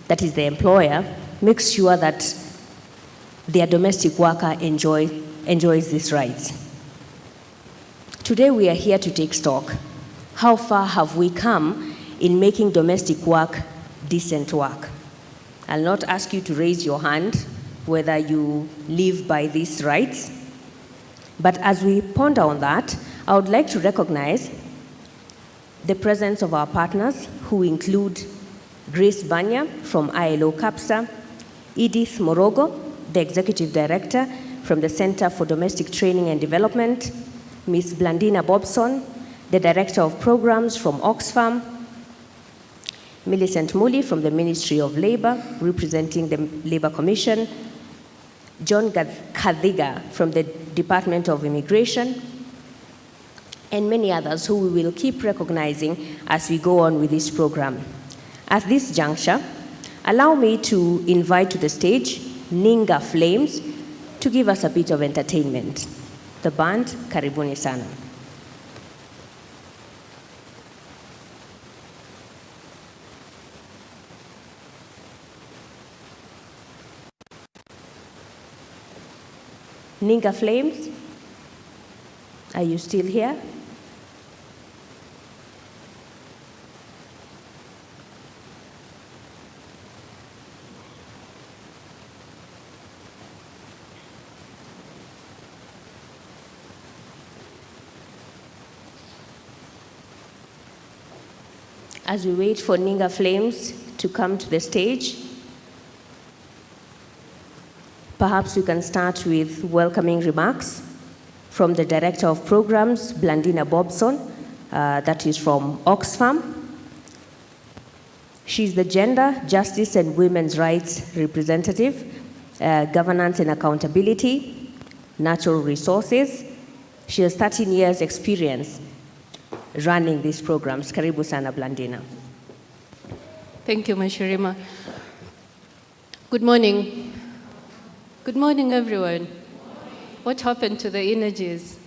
that is the employer, makes sure that their domestic worker enjoys these rights. Today we are here to take stock. How far have we come in making domestic work decent work? I'll not ask you to raise your hand whether you live by these rights, but as we ponder on that, I would like to recognize the presence of our partners, who include Grace Banya from ILO CAPSA, Edith Morogo, the Executive Director from the Center for Domestic Training and Development, Ms. Blandina Bobson, the Director of Programs from Oxfam, Millicent Muli from the Ministry of Labor, representing the Labor Commission, John Kadhiga from the Department of Immigration, and many others who we will keep recognizing as we go on with this program. At this juncture, allow me to invite to the stage Ninga Flames to give us a bit of entertainment. The band, karibuni sana. Ninga Flames, are you still here? As we wait for Ninga Flames to come to the stage, perhaps we can start with welcoming remarks from the Director of Programs, Blandina Bobson, that is from Oxfam. She's the Gender, Justice and Women's Rights Representative, Governance and Accountability, Natural Resources. She has 13 years experience running these programs. Karibu sana, Blandina. Thank you, Mashirima. Good morning. Good morning, everyone. What happened to the energies?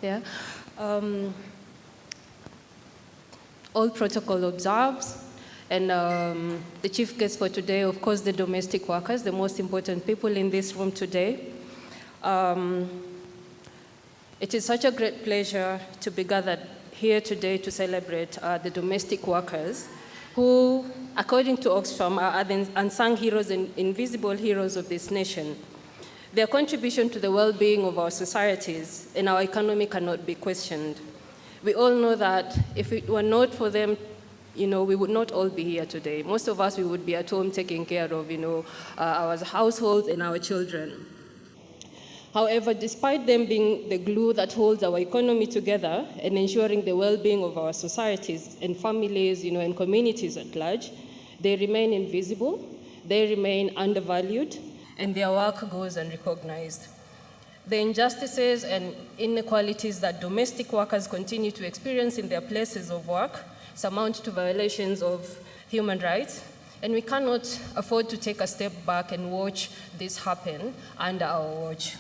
Yeah. All protocol observed, and the chief guest for today, of course, the domestic workers, the most important people in this room today. It is such a great pleasure to be gathered here today to celebrate the domestic workers who, according to Oxfam, are the unsung heroes and invisible heroes of this nation. Their contribution to the well-being of our societies and our economy cannot be questioned. We all know that if it were not for them, we would not all be here today. Most of us, we would be at home taking care of, our households and our children. However, despite them being the glue that holds our economy together and ensuring the well-being of our societies and families, and communities at large, they remain invisible, they remain undervalued, and their work goes unrecognized. The injustices and inequalities that domestic workers continue to experience in their places of work surmount to violations of human rights, and we cannot afford to take a step back and watch this happen under our watch.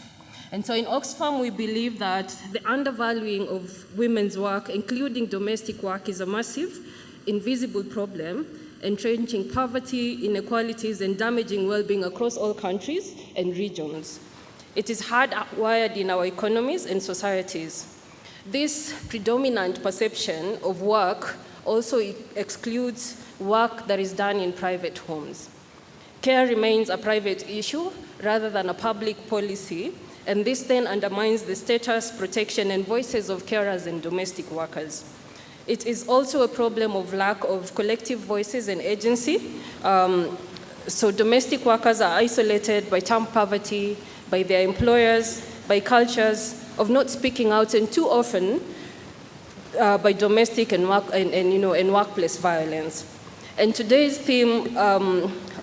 And so in Oxfam, we believe that the undervaluing of women's work, including domestic work, is a massive, invisible problem, entrenching poverty, inequalities, and damaging well-being across all countries and regions. It is hardwired in our economies and societies. This predominant perception of work also excludes work that is done in private homes. Care remains a private issue rather than a public policy, and this then undermines the status, protection, and voices of carers and domestic workers. It is also a problem of lack of collective voices and agency. So domestic workers are isolated by term poverty, by their employers, by cultures of not speaking out, and too often by domestic and workplace violence. And today's theme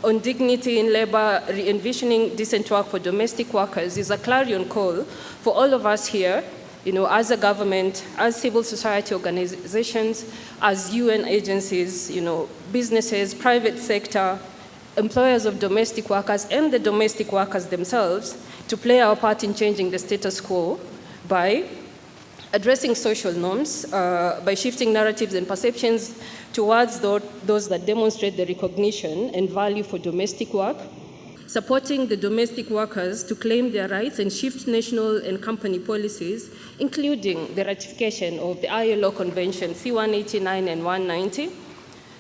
on dignity in labor, re-envisioning decent work for domestic workers, is a clarion call for all of us here, as a government, as civil society organizations, as UN agencies, businesses, private sector, employers of domestic workers, and the domestic workers themselves, to play our part in changing the status quo by addressing social norms by shifting narratives and perceptions towards those that demonstrate the recognition and value for domestic work, supporting the domestic workers to claim their rights and shift national and company policies, including the ratification of the ILO Convention C-189 and 190,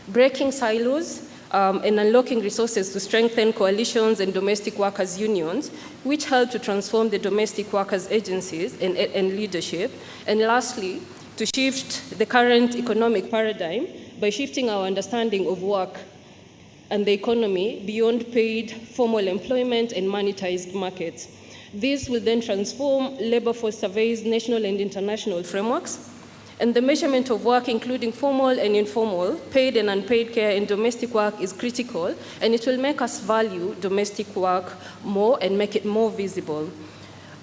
breaking silos, and unlocking resources to strengthen coalitions and domestic workers' unions, which help to transform the domestic workers' agencies and leadership. And lastly, to shift the current economic paradigm by shifting our understanding of work and the economy beyond paid formal employment and monetized markets. This will then transform labor force surveys, national and international frameworks, and the measurement of work, including formal and informal, paid and unpaid care in domestic work is critical, and it will make us value domestic work more and make it more visible.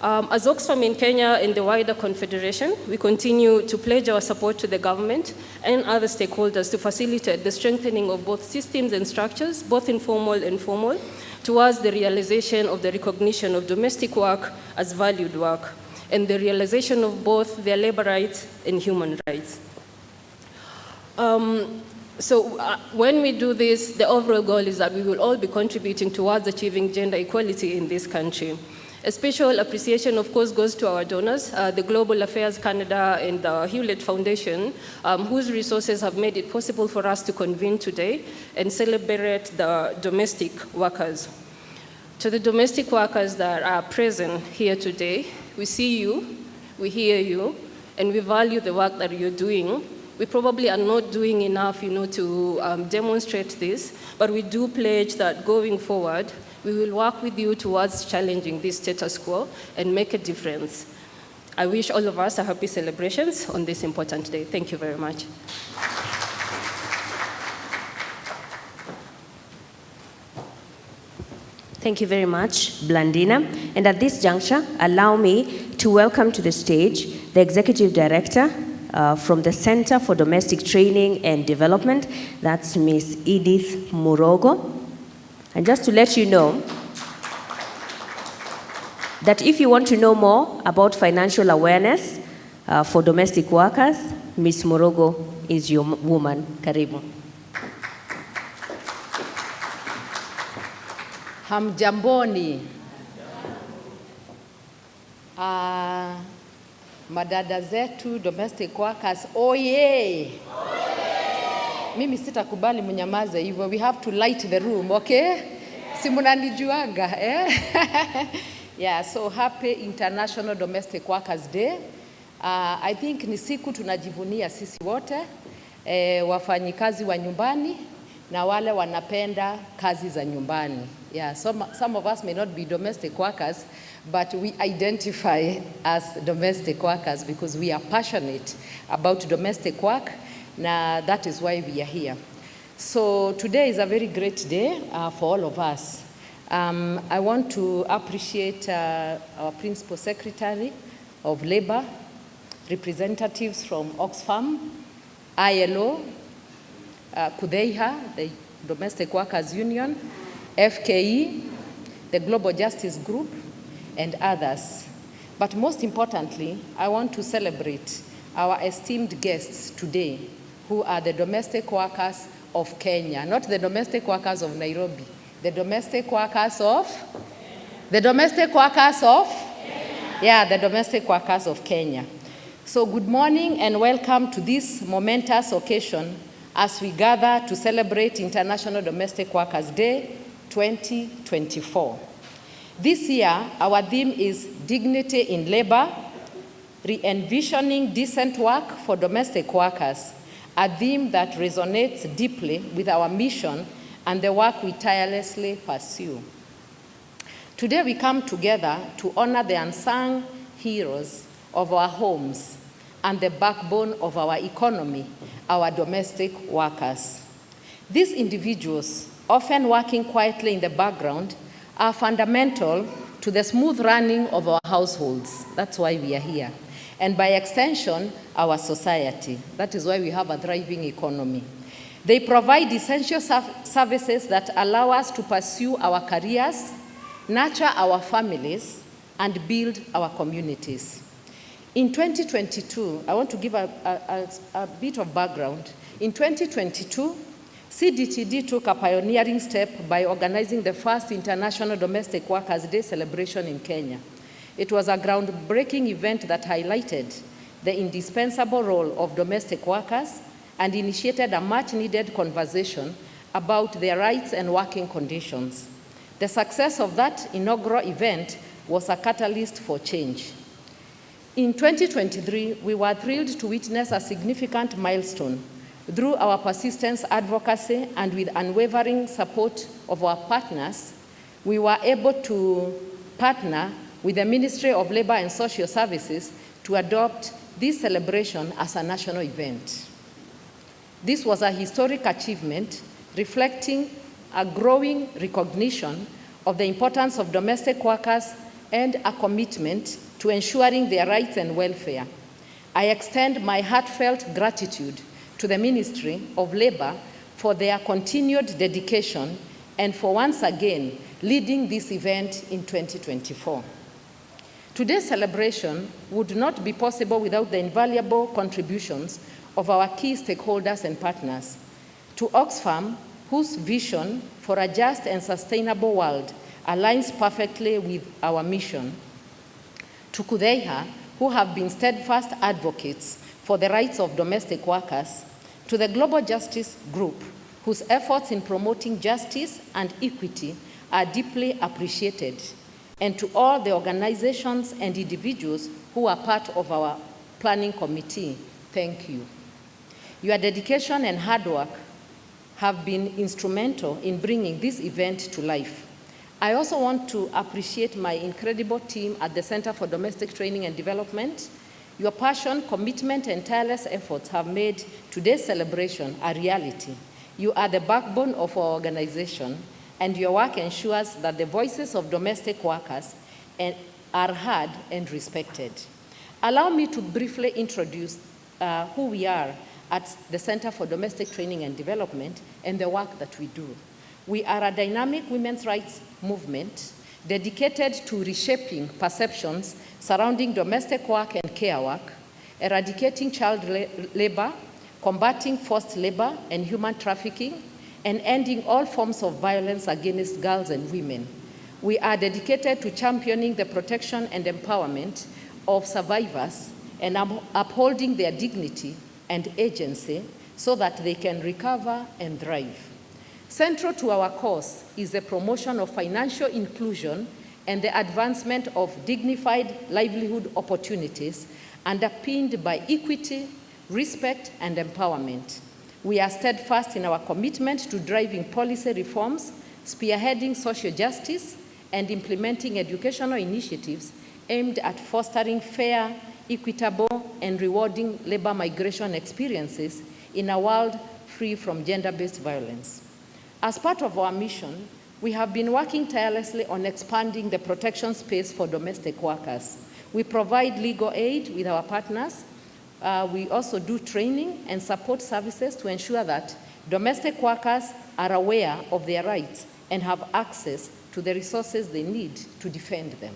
As Oxfam in Kenya and the wider Confederation, we continue to pledge our support to the government and other stakeholders to facilitate the strengthening of both systems and structures, both informal and formal, towards the realization of the recognition of domestic work as valued work, and the realization of both their labor rights and human rights. When we do this, the overall goal is that we will all be contributing towards achieving gender equality in this country. A special appreciation, of course, goes to our donors, the Global Affairs Canada and the Hewlett Foundation, whose resources have made it possible for us to convene today and celebrate the domestic workers. To the domestic workers that are present here today, we see you, we hear you, and we value the work that you're doing. We probably are not doing enough, to demonstrate this, but we do pledge that going forward, we will work with you towards challenging this status quo and make a difference. I wish all of us a happy celebrations on this important day. Thank you very much. Thank you very much, Blandina. And at this juncture, allow me to welcome to the stage the Executive Director from the Center for Domestic Training and Development. That's Ms. Edith Murogo. And just to let you know that if you want to know more about financial awareness for domestic workers, Ms. Murogo is your woman. Karibu. Hamjamboni. Madada zetu domestic workers, oye. Mimi sitakubali mnyamaze hivyo. We have to light the room, okay? Si mnanijuanga, eh? Yeah, so happy International Domestic Workers Day. I think ni siku tunajivunia sisi wote, wafanyikazi wa nyumbani na wale wanapenda kazi za nyumbani. Yeah, some of us may not be domestic workers, but we identify as domestic workers because we are passionate about domestic work. Now, that is why we are here. So today is a very great day for all of us. I want to appreciate our Principal Secretary of Labor, representatives from Oxfam, ILO, KUDEIHA, the Domestic Workers Union, FKE, the Global Justice Group, and others. But most importantly, I want to celebrate our esteemed guests today, who are the domestic workers of Kenya, not the domestic workers of Nairobi, the domestic workers of, the domestic workers of, yeah, the domestic workers of Kenya. So good morning and welcome to this momentous occasion as we gather to celebrate International Domestic Workers Day 2024. This year, our theme is Dignity in Labor, Re-envisioning Decent Work for Domestic Workers, a theme that resonates deeply with our mission and the work we tirelessly pursue. Today we come together to honor the unsung heroes of our homes and the backbone of our economy, our domestic workers. These individuals, often working quietly in the background, are fundamental to the smooth running of our households. That's why we are here. And by extension, our society. That is why we have a thriving economy. They provide essential services that allow us to pursue our careers, nurture our families, and build our communities. In 2022, I want to give a bit of background. In 2022, CDTD took a pioneering step by organizing the first International Domestic Workers' Day celebration in Kenya. It was a groundbreaking event that highlighted the indispensable role of domestic workers and initiated a much-needed conversation about their rights and working conditions. The success of that inaugural event was a catalyst for change. In 2023, we were thrilled to witness a significant milestone. Through our persistence, advocacy, and with unwavering support of our partners, we were able to partner with the Ministry of Labor and Social Services to adopt this celebration as a national event. This was a historic achievement reflecting a growing recognition of the importance of domestic workers and a commitment to ensuring their rights and welfare. I extend my heartfelt gratitude to the Ministry of Labor for their continued dedication and for once again leading this event in 2024. Today's celebration would not be possible without the invaluable contributions of our key stakeholders and partners. To Oxfam, whose vision for a just and sustainable world aligns perfectly with our mission. To KUDEIHA, who have been steadfast advocates for the rights of domestic workers, to the Global Justice Group, whose efforts in promoting justice and equity are deeply appreciated, and to all the organizations and individuals who are part of our planning committee, thank you. Your dedication and hard work have been instrumental in bringing this event to life. I also want to appreciate my incredible team at the Center for Domestic Training and Development. Your passion, commitment, and tireless efforts have made today's celebration a reality. You are the backbone of our organization, and your work ensures that the voices of domestic workers are heard and respected. Allow me to briefly introduce who we are at the Center for Domestic Training and Development and the work that we do. We are a dynamic women's rights movement dedicated to reshaping perceptions surrounding domestic work and care work, eradicating child labor, combating forced labor and human trafficking, and ending all forms of violence against girls and women. We are dedicated to championing the protection and empowerment of survivors and upholding their dignity and agency so that they can recover and thrive. Central to our cause is the promotion of financial inclusion and the advancement of dignified livelihood opportunities underpinned by equity, respect, and empowerment. We are steadfast in our commitment to driving policy reforms, spearheading social justice, and implementing educational initiatives aimed at fostering fair, equitable, and rewarding labor migration experiences in a world free from gender-based violence. As part of our mission, we have been working tirelessly on expanding the protection space for domestic workers. We provide legal aid with our partners. We also do training and support services to ensure that domestic workers are aware of their rights and have access to the resources they need to defend them.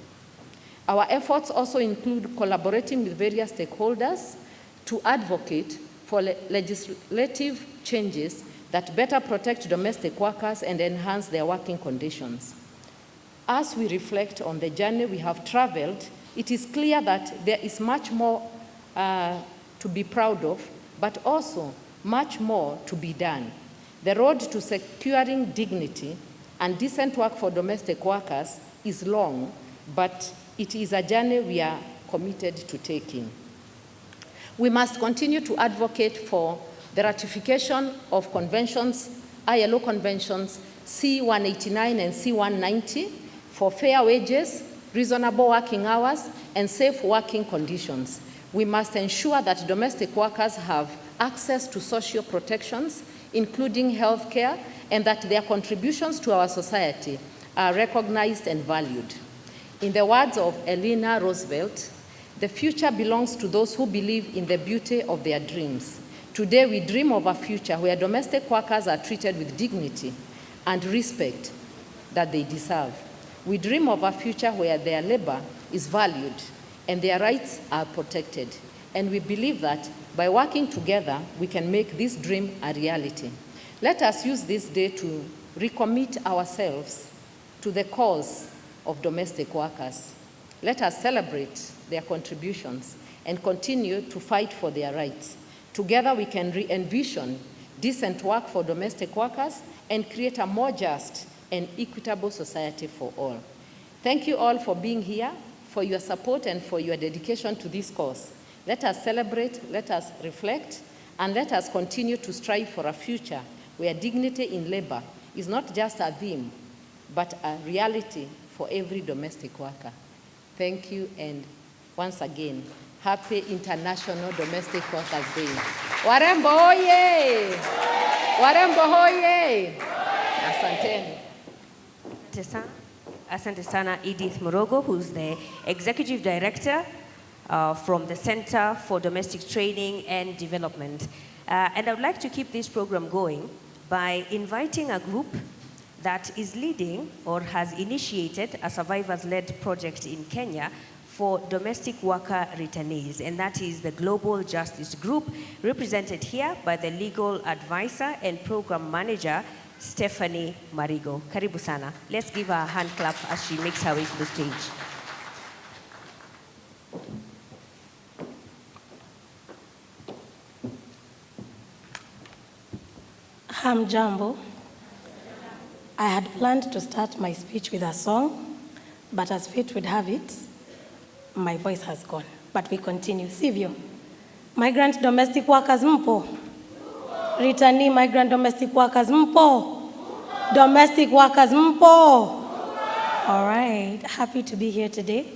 Our efforts also include collaborating with various stakeholders to advocate for legislative changes that better protect domestic workers and enhance their working conditions. As we reflect on the journey we have traveled, it is clear that there is much more to be proud of, but also much more to be done. The road to securing dignity and decent work for domestic workers is long, but it is a journey we are committed to taking. We must continue to advocate for the ratification of conventions, ILO conventions C-189 and C-190 for fair wages, reasonable working hours, and safe working conditions. We must ensure that domestic workers have access to social protections, including health care, and that their contributions to our society are recognized and valued. In the words of Eleanor Roosevelt, the future belongs to those who believe in the beauty of their dreams. Today, we dream of a future where domestic workers are treated with dignity and respect that they deserve. We dream of a future where their labor is valued, and their rights are protected. And we believe that by working together, we can make this dream a reality. Let us use this day to recommit ourselves to the cause of domestic workers. Let us celebrate their contributions and continue to fight for their rights. Together we can re-envision decent work for domestic workers and create a more just and equitable society for all. Thank you all for being here, for your support and for your dedication to this cause. Let us celebrate, let us reflect, and let us continue to strive for a future where dignity in labor is not just a theme, but a reality for every domestic worker. Thank you, and once again, happy International Domestic Workers Day. Warembo hoye! Warembo hoye! Asanteni. Asante sana Edith Morogo, who's the Executive Director from the Center for Domestic Training and Development. And I would like to keep this program going by inviting a group that is leading or has initiated a survivors-led project in Kenya for domestic worker returnees, and that is the Global Justice Group, represented here by the legal advisor and program manager, Stephanie Marigo. Karibu sana. Let's give her a hand clap as she makes her way to the stage. Hamjambo. I had planned to start my speech with a song, but as fate would have it, my voice has gone. But we continue. Sivyo. Migrant domestic workers mpo. Returnee migrant domestic workers mpo. Domestic workers mpo. All right. Happy to be here today.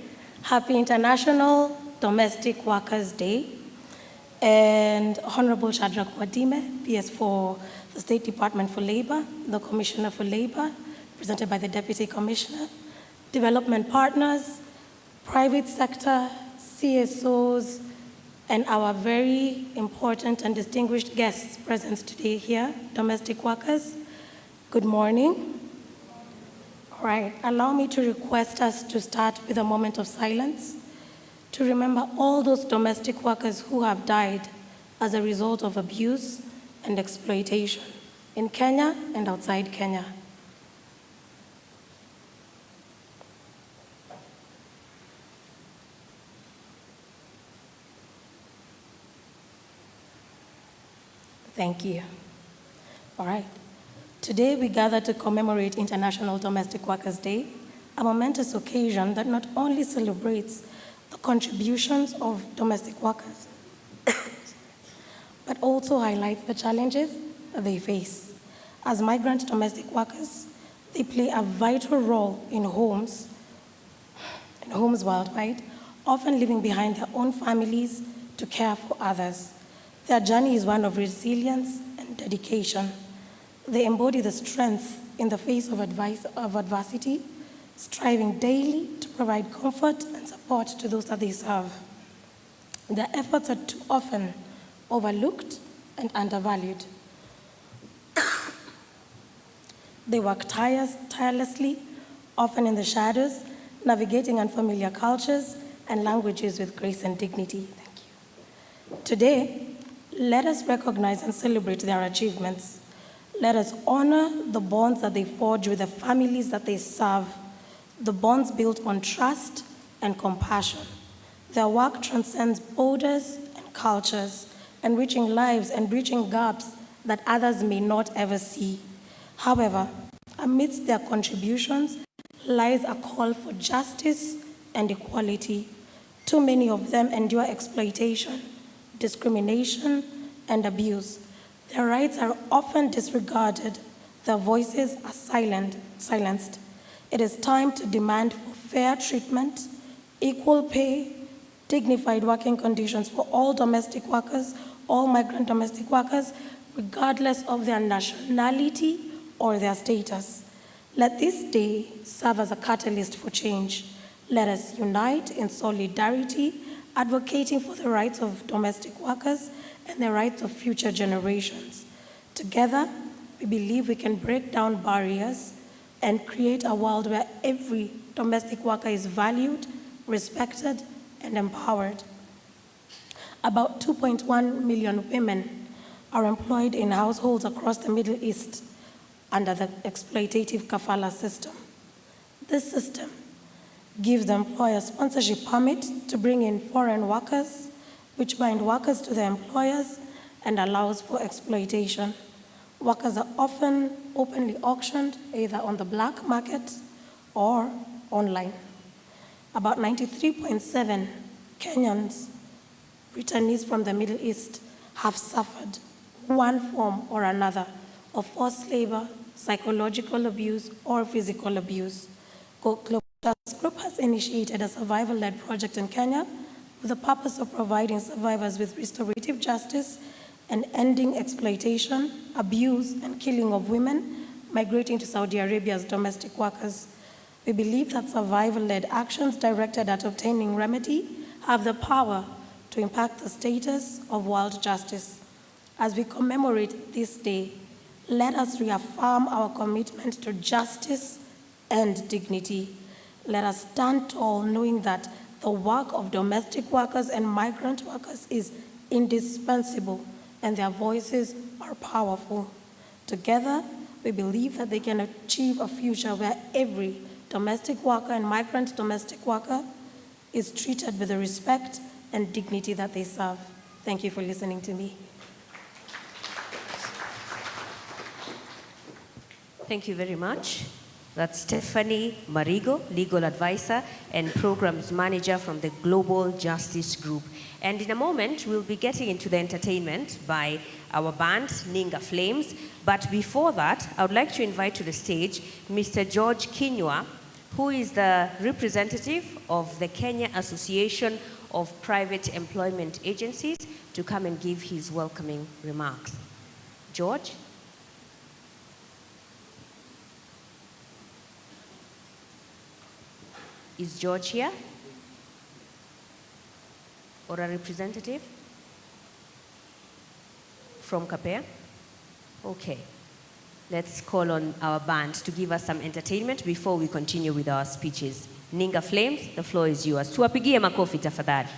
Happy International Domestic Workers Day. And Honorable Shadrach Wadime, PS for the State Department for Labor, the Commissioner for Labor, presented by the Deputy Commissioner, development partners, private sector, CSOs, and our very important and distinguished guests present today here, domestic workers. Good morning. All right, allow me to request us to start with a moment of silence to remember all those domestic workers who have died as a result of abuse and exploitation in Kenya and outside Kenya. Thank you. All right. Today we gather to commemorate International Domestic Workers Day, a momentous occasion that not only celebrates the contributions of domestic workers, but also highlights the challenges that they face. As migrant domestic workers, they play a vital role in homes worldwide, often leaving behind their own families to care for others. Their journey is one of resilience and dedication. They embody the strength in the face of adversity, striving daily to provide comfort and support to those that they serve. Their efforts are too often overlooked and undervalued. They work tirelessly, often in the shadows, navigating unfamiliar cultures and languages with grace and dignity. Thank you. Today, let us recognize and celebrate their achievements. Let us honor the bonds that they forge with the families that they serve, the bonds built on trust and compassion. Their work transcends borders and cultures, enriching lives and bridging gaps that others may not ever see. However, amidst their contributions lies a call for justice and equality. Too many of them endure exploitation, discrimination, and abuse. Their rights are often disregarded. Their voices are silenced. It is time to demand for fair treatment, equal pay, dignified working conditions for all domestic workers, all migrant domestic workers, regardless of their nationality or their status. Let this day serve as a catalyst for change. Let us unite in solidarity, advocating for the rights of domestic workers and the rights of future generations. Together, we believe we can break down barriers and create a world where every domestic worker is valued, respected, and empowered. About 2.1 million women are employed in households across the Middle East under the exploitative kafala system. This system gives the employer sponsorship permit to bring in foreign workers, which bind workers to their employers and allows for exploitation. Workers are often openly auctioned either on the black market or online. About 93.7 Kenyans, returnees from the Middle East, have suffered one form or another of forced labor, psychological abuse, or physical abuse. Global Justice Group has initiated a survival-led project in Kenya with the purpose of providing survivors with restorative justice and ending exploitation, abuse, and killing of women migrating to Saudi Arabia as domestic workers. We believe that survival-led actions directed at obtaining remedy have the power to impact the status of world justice. As we commemorate this day, let us reaffirm our commitment to justice and dignity. Let us stand tall knowing that the work of domestic workers and migrant workers is indispensable and their voices are powerful. Together, we believe that they can achieve a future where every domestic worker and migrant domestic worker is treated with the respect and dignity that they serve. Thank you for listening to me. Thank you very much. That's Stephanie Marigo, Legal Advisor and Programs Manager from the Global Justice Group. And in a moment, we'll be getting into the entertainment by our band, Ninga Flames. But before that, I would like to invite to the stage Mr. George Kinyua, who is the representative of the Kenya Association of Private Employment Agencies, to come and give his welcoming remarks. George? Is George here? Or a representative? From Kapea? Okay. Let's call on our band to give us some entertainment before we continue with our speeches. Ninga Flames, the floor is yours. Tuwapigie makofi tafadhali.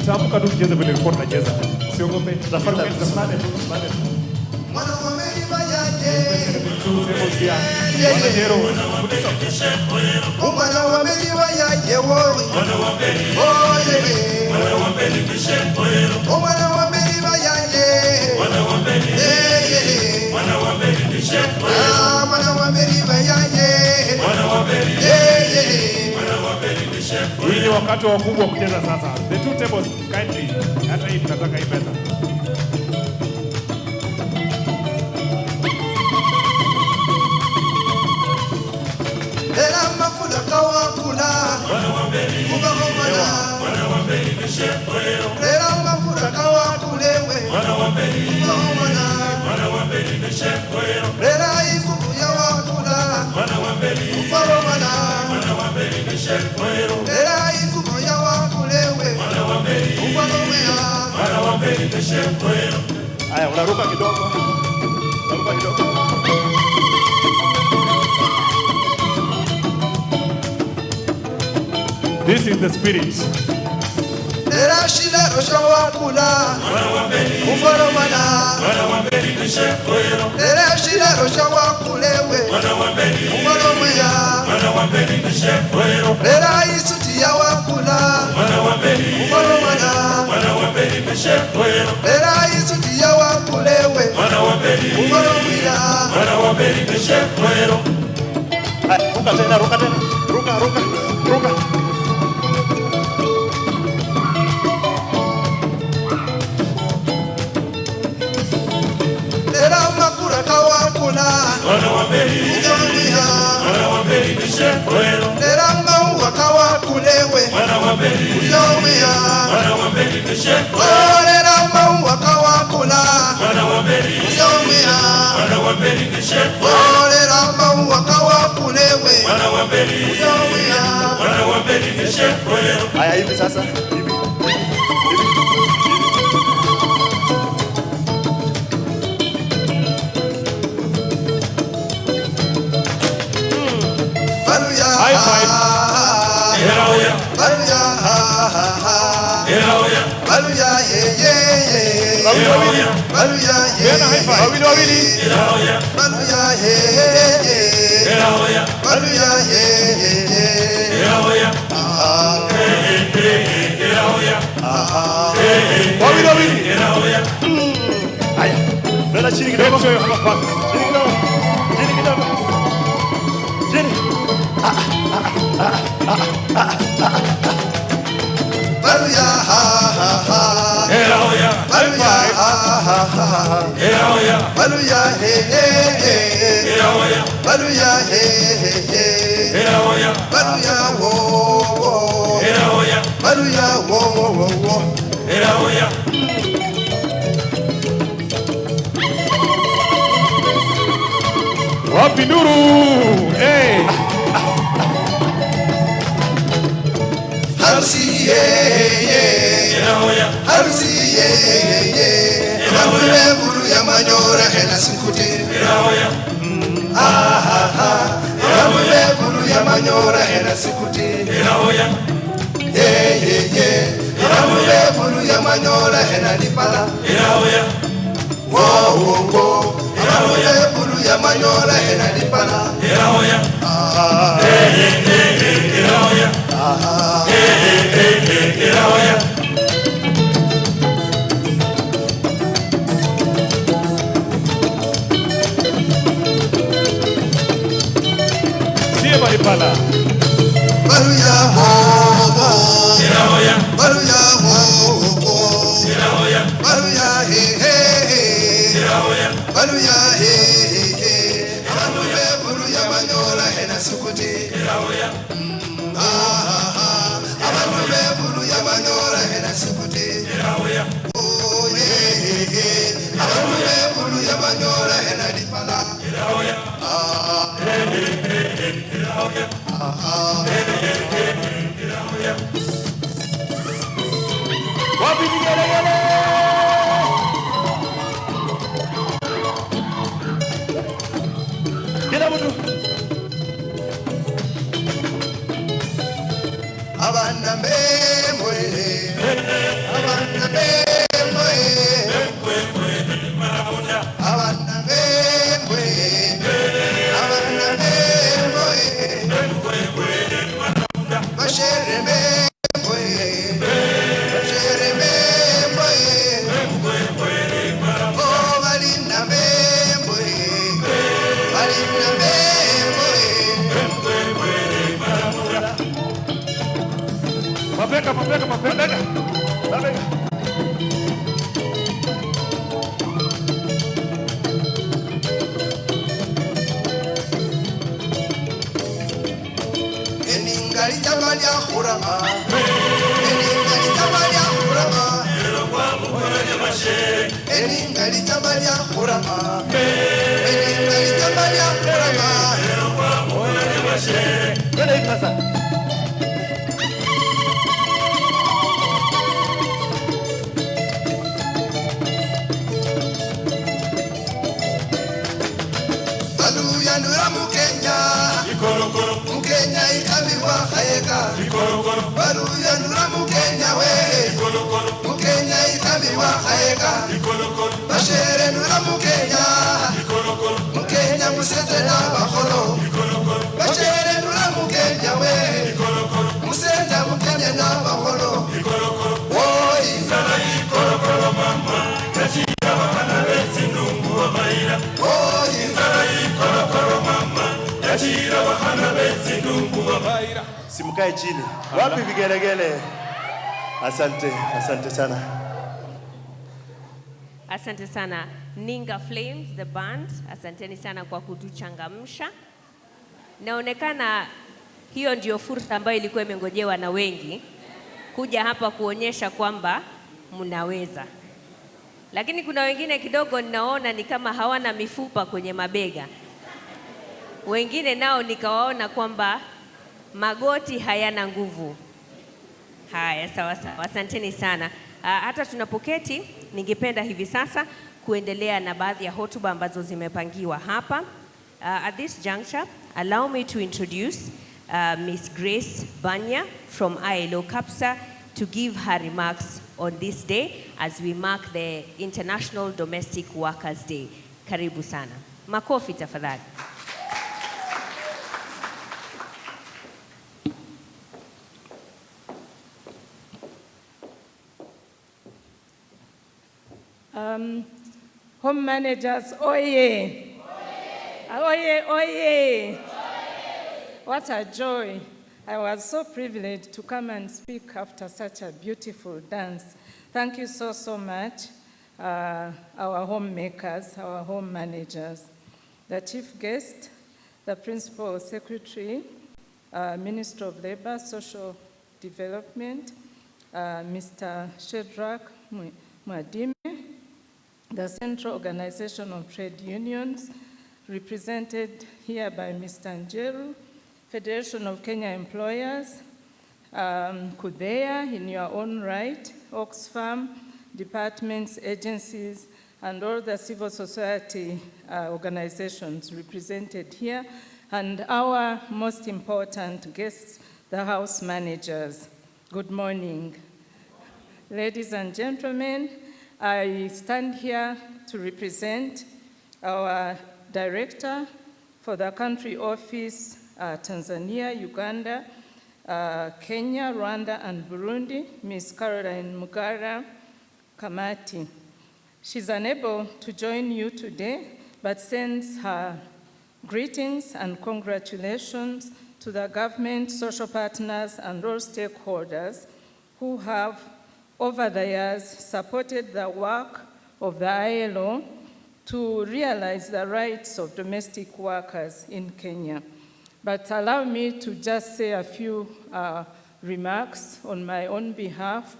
Mtamka tu tucheze vile nilikuwa tunacheza. Usiogope. Tafadhali. Mwana wa Meriba yaje. Mwana wa Meriba yaje woi. Mwana wa Meriba. Mwana wa Meriba. Mwana wa Meriba yaje. Mwana wa Meriba. Mwana wa Meriba. Mwana wa Meriba yaje. Mwana wa Meriba. Hii ni wakati wa wakubwa kucheza sasa. The two tables kindly. Hata hii tunataka hii pesa. Era mafuda kawa kula. Wana wa mbeli. Wana wa mbeli mshepwero. Era mafuda kawa kulewe. Wana wa mbeli. Wana wa mbeli mshepwero. Era ikubu ya wakula. Wana wa mbeli. Ufalomana. Wana wa mbeli mshepwero. Era ikubu ya wakulewe. Wana wa mbeli. Ufalomea. Wana wa mbeli mshepwero. Aya, unaruka kidogo. Unaruka kidogo. This is the spirit. Era shida rosha wakula. Wana wa mbeli. Ufalomana. Wana wa mbeli mshepwero. Era shida rosha wakulewe. Wana wa mbeli. Ufalomea. Wana wa mbeli mshepwero. Era isuti ya wakula. Wana wa mbeli. Ufalomana. Wana wa mbeli mshepwero. Era isuti ya wakulewe. Wana wa mbeli. Ufalomea. Wana wa mbeli mshepwero. Ruka tena, ruka tena. Ruka, ruka, ruka. Wana wa mbeli. Wana wa mbeli mshepwero. Leranga wakawa kulewe. Wana wa mbeli. Wana wa mbeli mshepwero. Leranga wakawa kula. Wana wa mbeli. Wana wa mbeli mshepwero. Leranga wakawa kulewe. Wana wa mbeli. Wana wa mbeli mshepwero. Haya hivi sasa. Hivi. High five. Wapi Nuru? Hey. Harusi Ramule buru ya manyora hena sinkuti Ramule buru ya manyora hena sinkuti Ramule buru ya manyora hena lipala Ramule buru ya manyora hena lipala Maripala. Baruya Baruya Baruya Baruya Ramule Baruya Manyola hena sukuti Ramule Baruya Manyola hena sukuti Ramule Baruya Manyola hena dipala Wapi vigelegele? Kila mtu. Abana mbemwe Abana mbemwe Abana mbemwe Abana mbemwe Bashere mbemwe Bashere mbemwe Oh balina mbemwe Balina mbemwe Mabeka. Eningali tabalia khurama Eningali tabalia khurama Eningali tabalia khurama Eningali tabalia khurama Kwenda hivi sasa. Baluya nura mukenya Mukenya ikabiwa khayeka Baluya nura mukenya we Mukenya ikabiwa khayeka Bashere nura mukenya Mukenya musetela bakholo Bashere nura mukenya we Museta mukenya na bakholo Oi zara ikorokoro mama Nachira wakana besi nungu wa maira Oi zara ikorokoro mama Nachira wakana besi nungu wa maira. Simkae chini. Wapi vigelegele? Asante sana. Asante sana Ninga Flames, the band. Asanteni sana kwa kutuchangamsha. Naonekana hiyo ndio fursa ambayo ilikuwa imengojewa na wengi kuja hapa kuonyesha kwamba mnaweza. Lakini kuna wengine kidogo ninaona ni kama hawana mifupa kwenye mabega. Wengine nao nikawaona kwamba magoti hayana nguvu. Haya, sawa. Asanteni sana. Hata tunapoketi, ningependa hivi sasa kuendelea na baadhi ya hotuba ambazo zimepangiwa hapa. At this juncture, allow me to introduce Ms. Grace Banya from ILO CAPSA to give her remarks on this day as we mark the International Domestic Workers Day. Karibu sana. Makofi tafadhali. Home managers, oye! Oye, oye! What a joy. I was so privileged to come and speak after such a beautiful dance. Thank you so much, our homemakers, our home managers, the chief guest, the principal secretary, Minister of Labor, Social Development, Mr. Shedrack Mwadime, the Central Organization of Trade Unions, represented here by Mr. Njeru, Federation of Kenya Employers, Kudea in your own right, Oxfam, departments, agencies, and all the civil society organizations represented here, and our most important guests, the house managers. Good morning. Ladies and gentlemen, I stand here to represent our director for the country office, Tanzania, Uganda, Kenya, Rwanda, and Burundi, Ms. Caroline Mugara Kamati. She's unable to join you today, but sends her greetings and congratulations to the government, social partners, and all stakeholders who have, over the years, supported the work of the ILO to realize the rights of domestic workers in Kenya. But allow me to just say a few remarks on my own behalf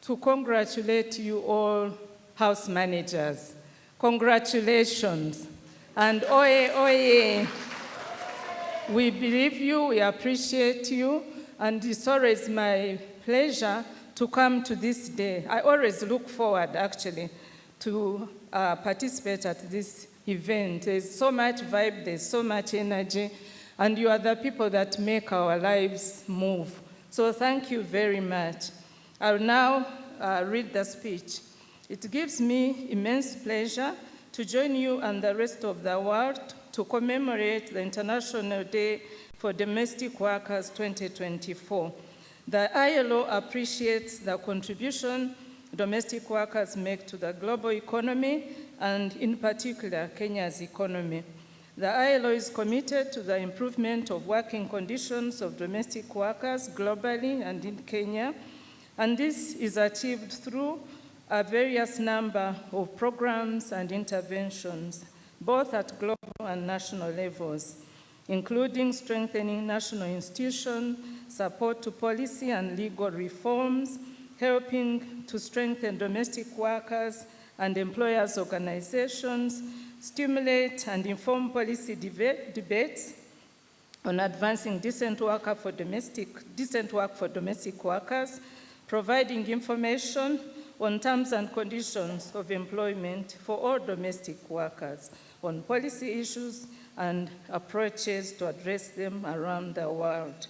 to congratulate you all house managers. Congratulations. And oye, oye. We believe you, we appreciate you, and it's always my pleasure to come to this day. I always look forward, actually, to participate at this event. There's so much vibe, there's so much energy, and you are the people that make our lives move. So thank you very much. I'll now read the speech. It gives me immense pleasure to join you and the rest of the world to commemorate the International Day for Domestic Workers 2024. The ILO appreciates the contribution domestic workers make to the global economy and, in particular, Kenya's economy. The ILO is committed to the improvement of working conditions of domestic workers globally and in Kenya, and this is achieved through a various number of programs and interventions, both at global and national levels, including strengthening national institutions, support to policy and legal reforms, helping to strengthen domestic workers and employers' organizations, stimulate and inform policy debates on advancing decent work for domestic workers, providing information on terms and conditions of employment for all domestic workers, on policy issues and approaches to address them around the world.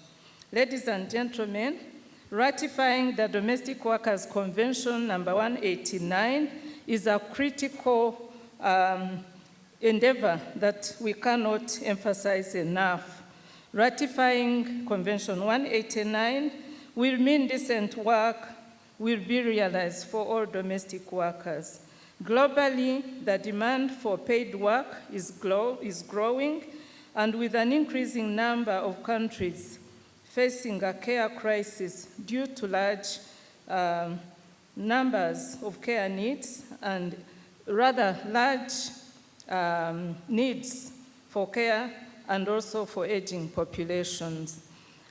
Ladies and gentlemen, ratifying the Domestic Workers Convention number 189 is a critical endeavor that we cannot emphasize enough. Ratifying Convention 189 will mean decent work will be realized for all domestic workers. Globally, the demand for paid work is growing, and with an increasing number of countries facing a care crisis due to large numbers of care needs and rather large needs for care and also for aging populations.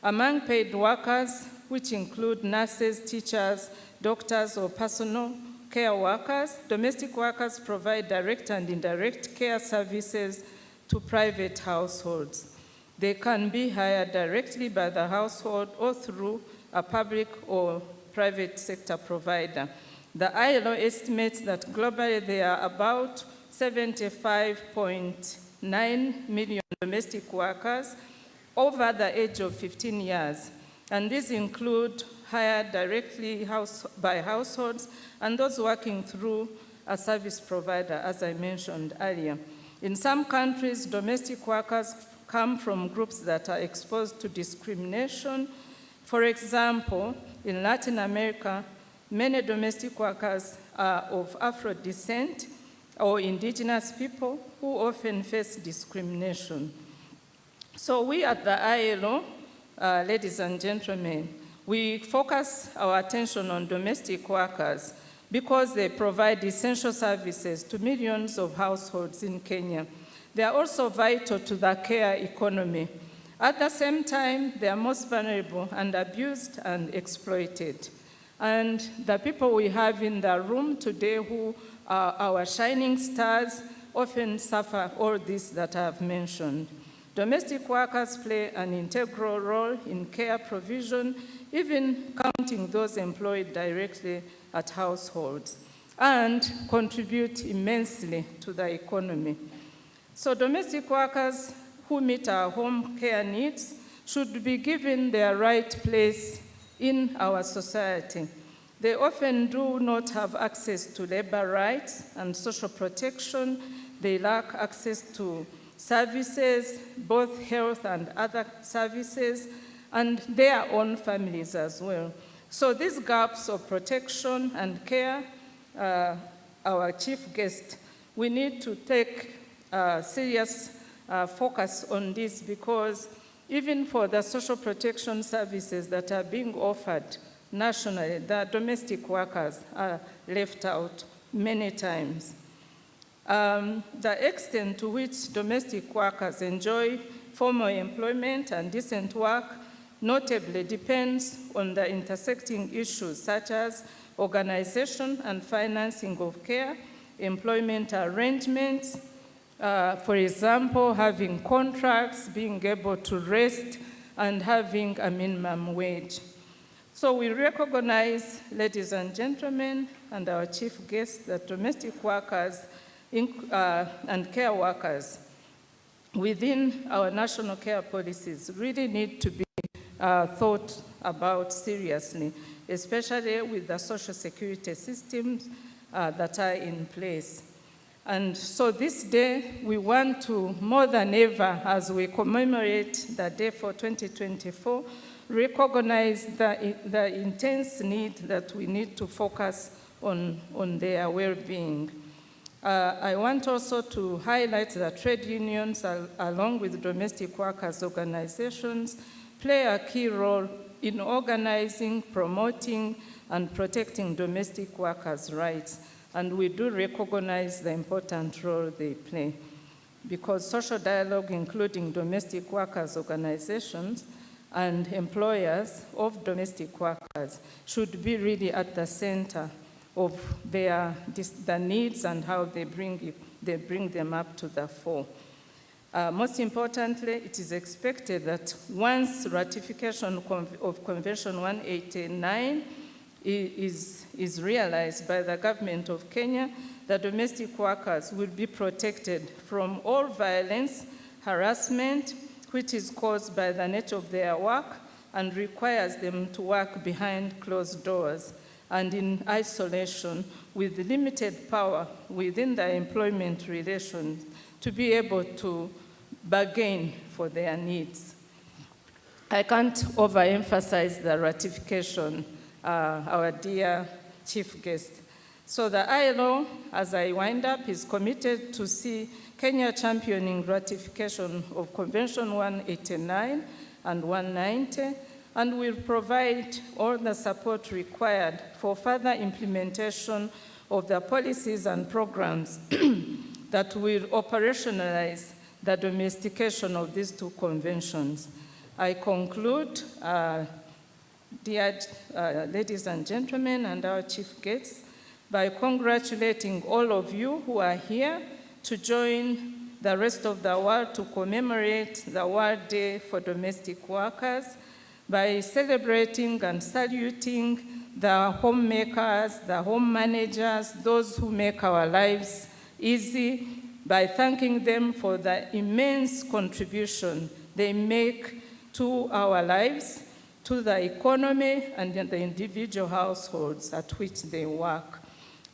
Among paid workers, which include nurses, teachers, doctors, or personal care workers, domestic workers provide direct and indirect care services to private households. They can be hired directly by the household or through a public or private sector provider. The ILO estimates that globally there are about 75.9 million domestic workers over the age of 15 years. And these include hired directly by households and those working through a service provider, as I mentioned earlier. In some countries, domestic workers come from groups that are exposed to discrimination. For example, in Latin America, many domestic workers are of Afro descent or indigenous people who often face discrimination. So we at the ILO, ladies and gentlemen, we focus our attention on domestic workers because they provide essential services to millions of households in Kenya. They are also vital to the care economy. At the same time, they are most vulnerable and abused and exploited. And the people we have in the room today who are our shining stars often suffer all this that I have mentioned. Domestic workers play an integral role in care provision, even counting those employed directly at households, and contribute immensely to the economy. So domestic workers who meet our home care needs should be given their right place in our society. They often do not have access to labor rights and social protection. They lack access to services, both health and other services, and their own families as well. So these gaps of protection and care, our chief guest, we need to take serious focus on this, because even for the social protection services that are being offered nationally, the domestic workers are left out many times. The extent to which domestic workers enjoy formal employment and decent work notably depends on the intersecting issues such as organization and financing of care, employment arrangements, for example, having contracts, being able to rest, and having a minimum wage. So we recognize, ladies and gentlemen, and our chief guest, that domestic workers and care workers within our national care policies really need to be thought about seriously, especially with the social security systems that are in place. And so this day, we want to, more than ever, as we commemorate the day for 2024, recognize the intense need that we need to focus on their well-being. I want also to highlight that trade unions, along with domestic workers' organizations, play a key role in organizing, promoting, and protecting domestic workers' rights. And we do recognize the important role they play, because social dialogue, including domestic workers' organizations and employers of domestic workers, should be really at the center of the needs and how they bring them up to the fore. Most importantly, it is expected that once ratification of Convention 189 is realized by the government of Kenya, the domestic workers will be protected from all violence, harassment, which is caused by the nature of their work and requires them to work behind closed doors and in isolation with limited power within the employment relations to be able to bargain for their needs. I can't overemphasize the ratification, our dear chief guest. So the ILO, as I wind up, is committed to see Kenya championing ratification of Convention 189 and 190, and will provide all the support required for further implementation of the policies and programs that will operationalize the domestication of these two conventions. I conclude, dear ladies and gentlemen, and our chief guests, by congratulating all of you who are here to join the rest of the world to commemorate the World Day for Domestic Workers, by celebrating and saluting the homemakers, the home managers, those who make our lives easy, by thanking them for the immense contribution they make to our lives, to the economy, and the individual households at which they work.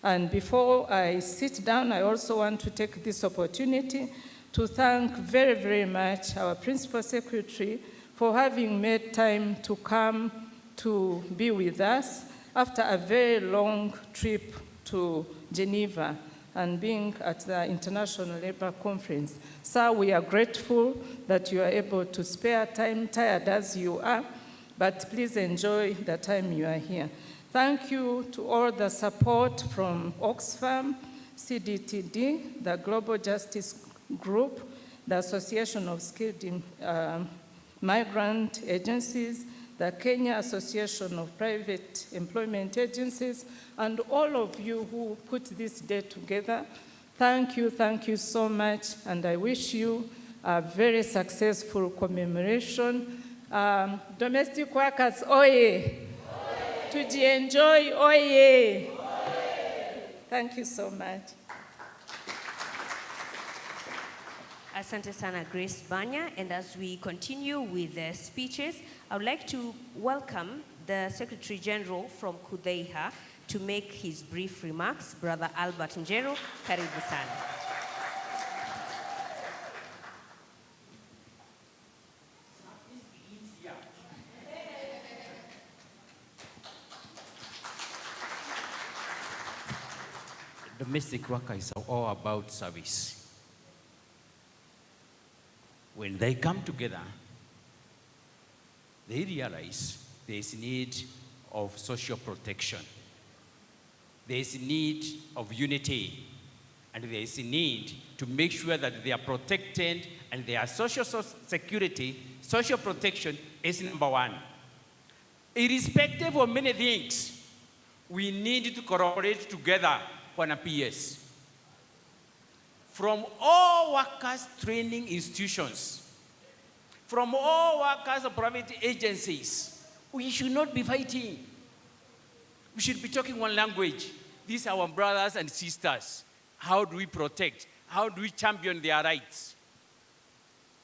And before I sit down, I also want to take this opportunity to thank very, very much our Principal Secretary for having made time to come to be with us after a very long trip to Geneva and being at the International Labour Conference. Sir, we are grateful that you are able to spare time, tired as you are, but please enjoy the time you are here. Thank you to all the support from Oxfam, CDTD, the Global Justice Group, the Association of Skilled Migrant Agencies, the Kenya Association of Private Employment Agencies, and all of you who put this day together. Thank you so much, and I wish you a very successful commemoration. Domestic workers, oye! Tujienjoy, oye! Thank you so much. Asante sana, Grace Banya. And as we continue with the speeches, I would like to welcome the Secretary General from Kudheiha to make his brief remarks. Brother Albert Njero, karibu sana. Domestic workers are all about service. When they come together, they realize there is need of social protection. There is need of unity, and there is a need to make sure that they are protected and their social security, social protection is number one. Irrespective of many things, we need to cooperate together for an PS. From all workers' training institutions, from all workers of private agencies, we should not be fighting. We should be talking one language. These are our brothers and sisters. How do we protect? How do we champion their rights?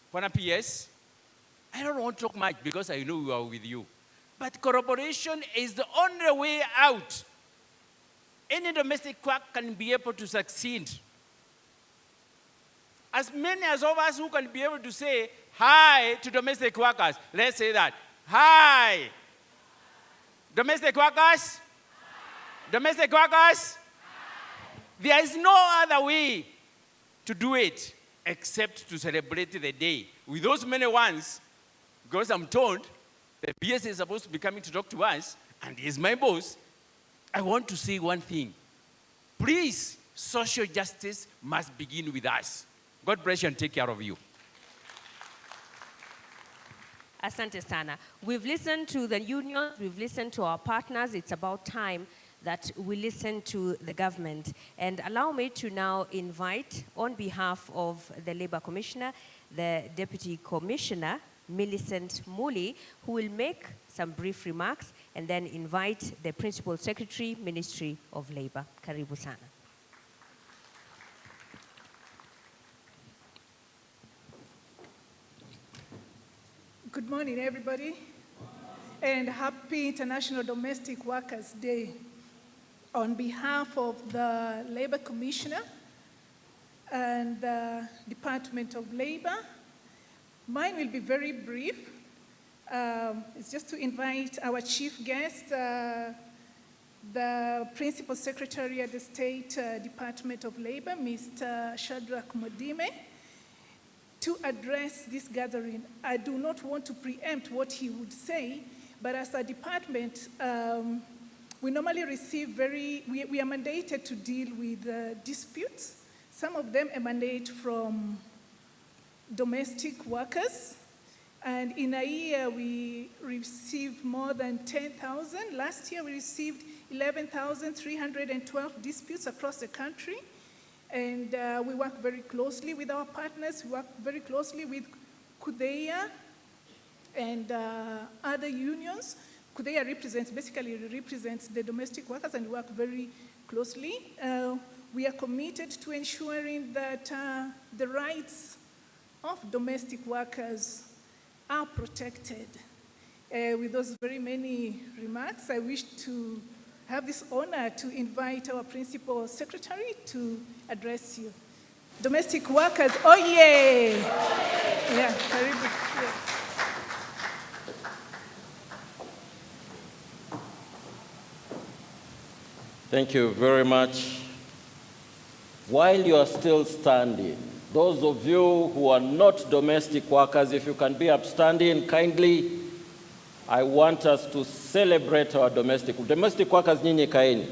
For an PS, I don't want to talk much because I know we are with you. But cooperation is the only way out. Any domestic work can be able to succeed. As many as of us who can be able to say hi to domestic workers, let's say that. Hi. Domestic workers? Domestic workers? There is no other way to do it except to celebrate the day. With those many ones, because I'm told the BS is supposed to be coming to talk to us, and he is my boss, I want to say one thing. Please, social justice must begin with us. God bless you and take care of you. Asante sana. We've listened to the unions, we've listened to our partners. It's about time that we listen to the government. And allow me to now invite, on behalf of the Labor Commissioner, the Deputy Commissioner, Millicent Muli, who will make some brief remarks, and then invite the Principal Secretary, Ministry of Labor. Karibu sana. Good morning, everybody, and happy International Domestic Workers' Day. On behalf of the Labor Commissioner and the Department of Labor, mine will be very brief. It's just to invite our chief guest, the Principal Secretary at the State Department of Labor, Mr. Shadrach Modime, to address this gathering. I do not want to preempt what he would say, but as a department, we normally receive we are mandated to deal with disputes. Some of them emanate from domestic workers, and in a year we receive more than 10,000. Last year we received 11,312 disputes across the country. And we work very closely with our partners. We work very closely with Kudheiha and other unions. Kudheiha basically represents the domestic workers, and we work very closely. We are committed to ensuring that the rights of domestic workers are protected. With those very many remarks, I wish to have this honor to invite our Principal Secretary to address you. Domestic workers, oh yeah! Yeah, karibu, yes. Thank you very much. While you are still standing, those of you who are not domestic workers, if you can be upstanding kindly, I want us to celebrate our domestic workers. Nyinyi kaeni.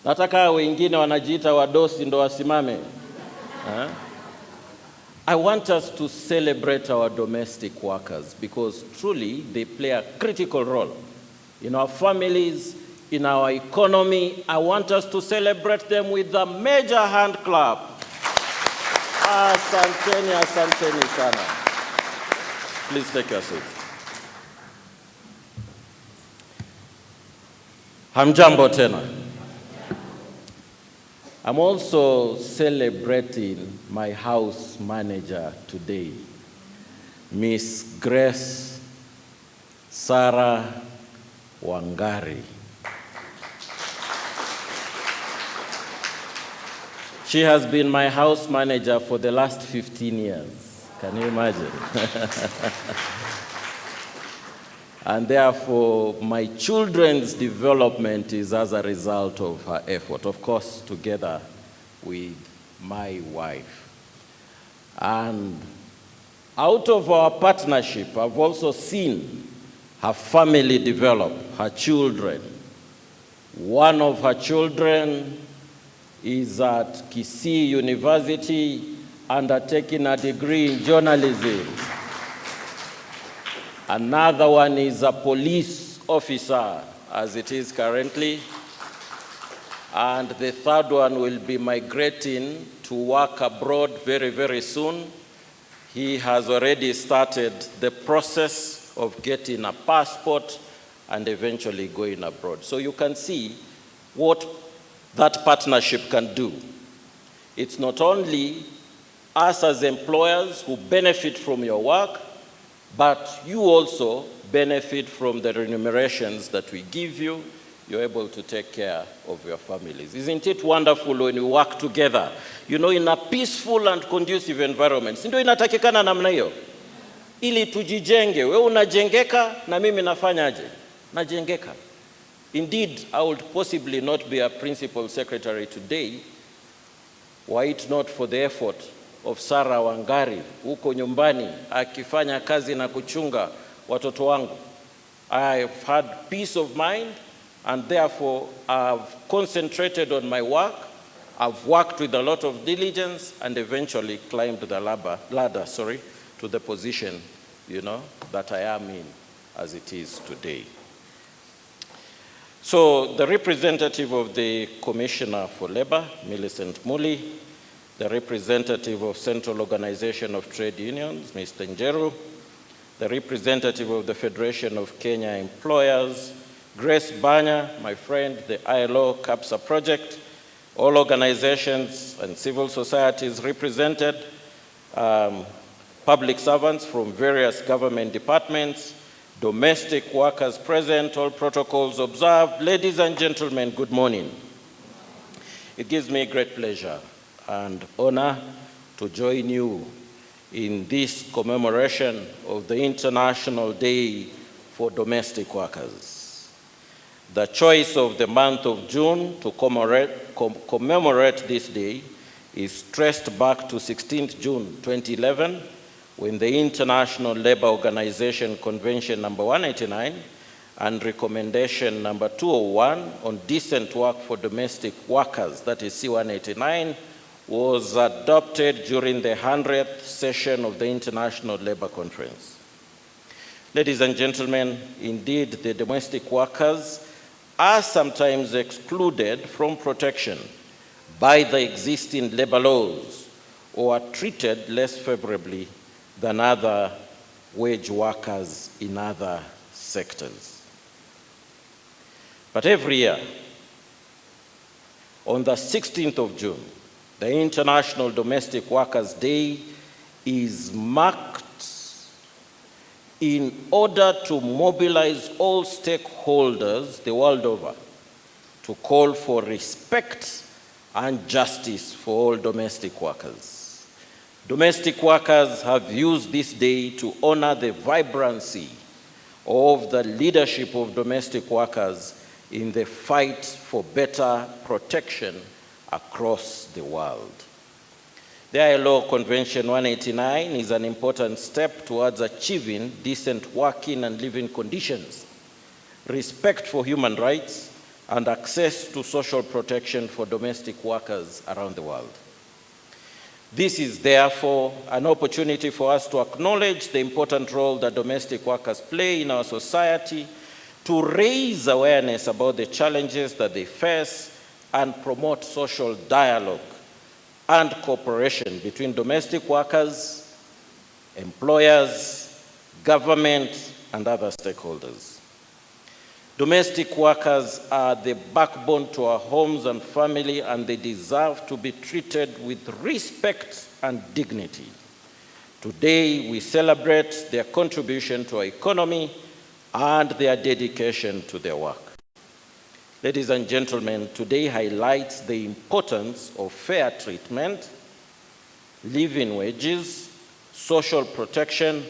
Nataka wengine wanajiita wadosi ndo wasimame. I want us to celebrate our domestic workers because truly they play a critical role in our families, in our economy. I want us to celebrate them with a major hand clap. Asanteni, asanteni sana. Please take your seat. Hamjambo tena. I'm also celebrating my house manager today, Miss Grace Sarah Wangari. She has been my house manager for the last 15 years. Can you imagine? And therefore, my children's development is as a result of her effort, of course, together with my wife. And out of our partnership, I've also seen her family develop, her children. One of her children is at Kisii University undertaking a degree in journalism. Another one is a police officer, as it is currently. And the third one will be migrating to work abroad very, very soon. He has already started the process of getting a passport and eventually going abroad. So you can see what that partnership can do. It's not only us as employers who benefit from your work, but you also benefit from the remunerations that we give you. You're able to take care of your families. Isn't it wonderful when you work together, you know, in a peaceful and conducive environment? Ndio inatakikana namna hiyo. Ili tujijenge, wewe unajengeka na mimi nafanyaje? Najengeka. Indeed, I would possibly not be a principal secretary today were it not for the effort of Sarah Wangari huko nyumbani akifanya kazi na kuchunga watoto wangu. I've had peace of mind and therefore I've concentrated on my work. I've worked with a lot of diligence and eventually climbed the ladder to the position, you know, that I am in as it is today. So the representative of the Commissioner for Labor, Millicent Muli, the representative of Central Organization of Trade Unions, Mr. Njeru, the representative of the Federation of Kenya Employers, Grace Banya, my friend, the ILO CAPSA project, all organizations and civil societies represented, public servants from various government departments, domestic workers present, all protocols observed. Ladies and gentlemen, good morning. It gives me great pleasure and honor to join you in this commemoration of the International Day for Domestic Workers. The choice of the month of June to commemorate this day is traced back to 16th June 2011, when the International Labour Organization Convention number 189 and recommendation number 201 on decent work for domestic workers, that is C189, was adopted during the 100th session of the International Labour Conference. Ladies and gentlemen, indeed, the domestic workers are sometimes excluded from protection by the existing labor laws or are treated less favorably than other wage workers in other sectors. But every year, on the 16th of June, the International Domestic Workers' Day is marked in order to mobilize all stakeholders the world over to call for respect and justice for all domestic workers. Domestic workers have used this day to honor the vibrancy of the leadership of domestic workers in the fight for better protection across the world. The ILO Convention 189 is an important step towards achieving decent working and living conditions, respect for human rights, and access to social protection for domestic workers around the world. This is therefore an opportunity for us to acknowledge the important role that domestic workers play in our society, to raise awareness about the challenges that they face, and promote social dialogue and cooperation between domestic workers, employers, government, and other stakeholders. Domestic workers are the backbone to our homes and family, and they deserve to be treated with respect and dignity. Today, we celebrate their contribution to our economy and their dedication to their work. Ladies and gentlemen, today highlights the importance of fair treatment, living wages, social protection,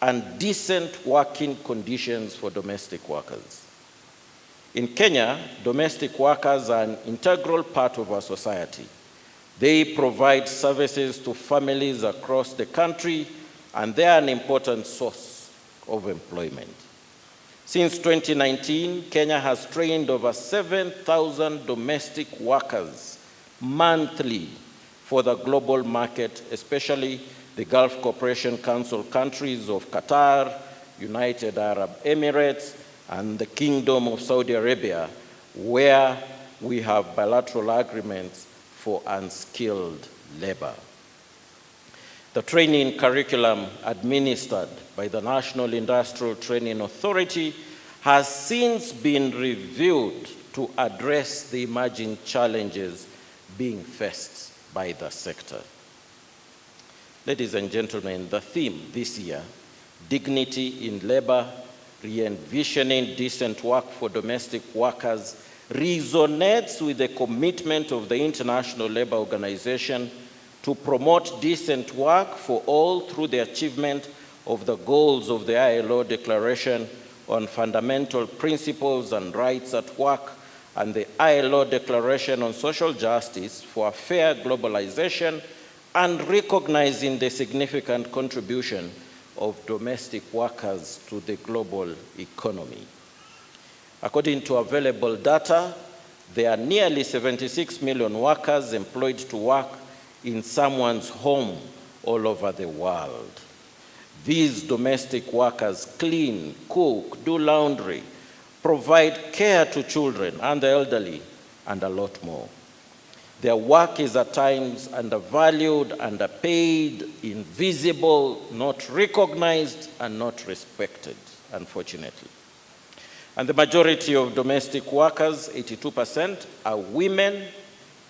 and decent working conditions for domestic workers. In Kenya, domestic workers are an integral part of our society. They provide services to families across the country, and they are an important source of employment. Since 2019, Kenya has trained over 7,000 domestic workers monthly for the global market, especially the Gulf Cooperation Council countries of Qatar, United Arab Emirates, and the Kingdom of Saudi Arabia, where we have bilateral agreements for unskilled labor. The training curriculum administered by the National Industrial Training Authority has since been reviewed to address the emerging challenges being faced by the sector. Ladies and gentlemen, the theme this year, Dignity in Labor, Re-envisioning Decent Work for Domestic Workers, resonates with the commitment of the International Labour Organization to promote decent work for all through the achievement of the goals of the ILO Declaration on Fundamental Principles and Rights at Work and the ILO Declaration on Social Justice for a Fair Globalization, and recognizing the significant contribution of domestic workers to the global economy. According to available data, there are nearly 76 million workers employed to work in someone's home all over the world. These domestic workers clean, cook, do laundry, provide care to children and the elderly, and a lot more. Their work is at times undervalued, underpaid, invisible, not recognized, and not respected, unfortunately. And the majority of domestic workers, 82%, are women,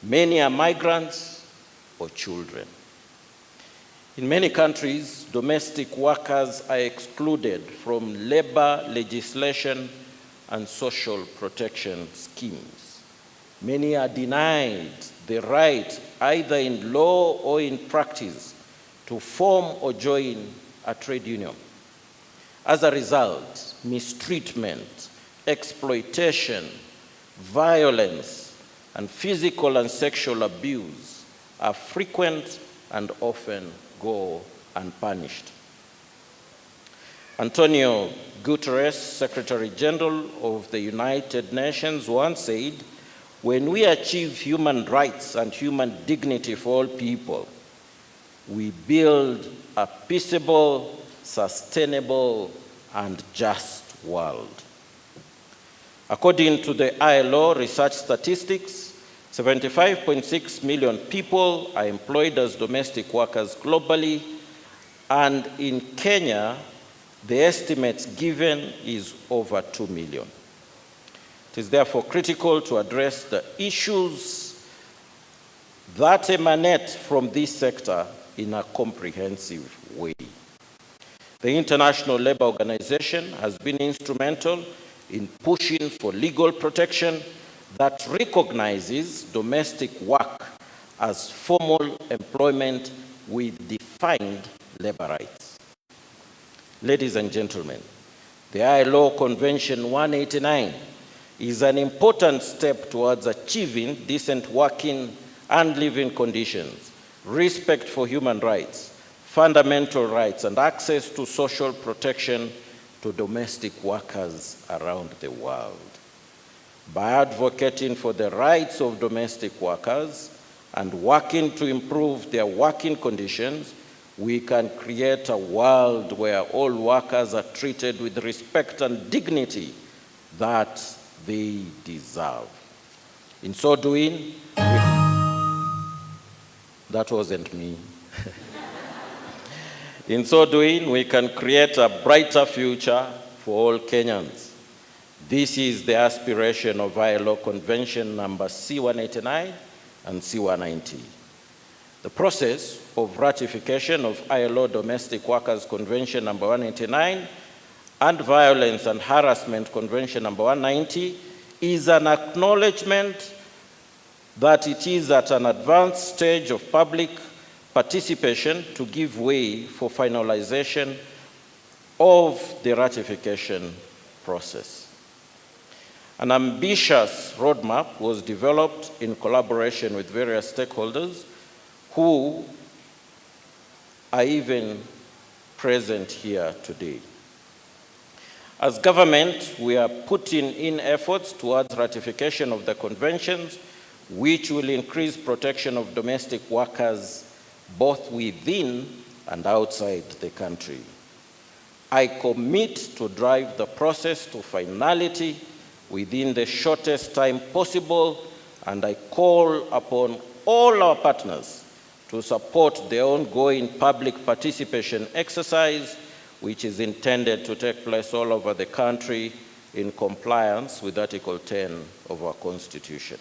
many are migrants or children. In many countries, domestic workers are excluded from labor legislation and social protection schemes. Many are denied the right, either in law or in practice, to form or join a trade union. As a result, mistreatment, exploitation, violence, and physical and sexual abuse are frequent and often go unpunished. Antonio Guterres, Secretary General of the United Nations, once said, "When we achieve human rights and human dignity for all people, we build a peaceable, sustainable, and just world." According to the ILO research statistics, 75.6 million people are employed as domestic workers globally, and in Kenya, the estimates given is over 2 million. It is therefore critical to address the issues that emanate from this sector in a comprehensive way. The International Labour Organization has been instrumental in pushing for legal protection that recognizes domestic work as formal employment with defined labor rights. Ladies and gentlemen, the ILO Convention 189 is an important step towards achieving decent working and living conditions, respect for human rights, fundamental rights, and access to social protection to domestic workers around the world. By advocating for the rights of domestic workers and working to improve their working conditions, we can create a world where all workers are treated with respect and dignity that they deserve. In so doing, that wasn't me. In so doing, we can create a brighter future for all Kenyans. This is the aspiration of ILO Convention number C-189 and C-190. The process of ratification of ILO Domestic Workers Convention number 189 and Violence and Harassment Convention number 190 is an acknowledgement that it is at an advanced stage of public participation to give way for finalization of the ratification process. An ambitious roadmap was developed in collaboration with various stakeholders who are even present here today. As government, we are putting in efforts towards ratification of the conventions, which will increase protection of domestic workers both within and outside the country. I commit to drive the process to finality within the shortest time possible, and I call upon all our partners to support the ongoing public participation exercise, which is intended to take place all over the country in compliance with Article 10 of our Constitution.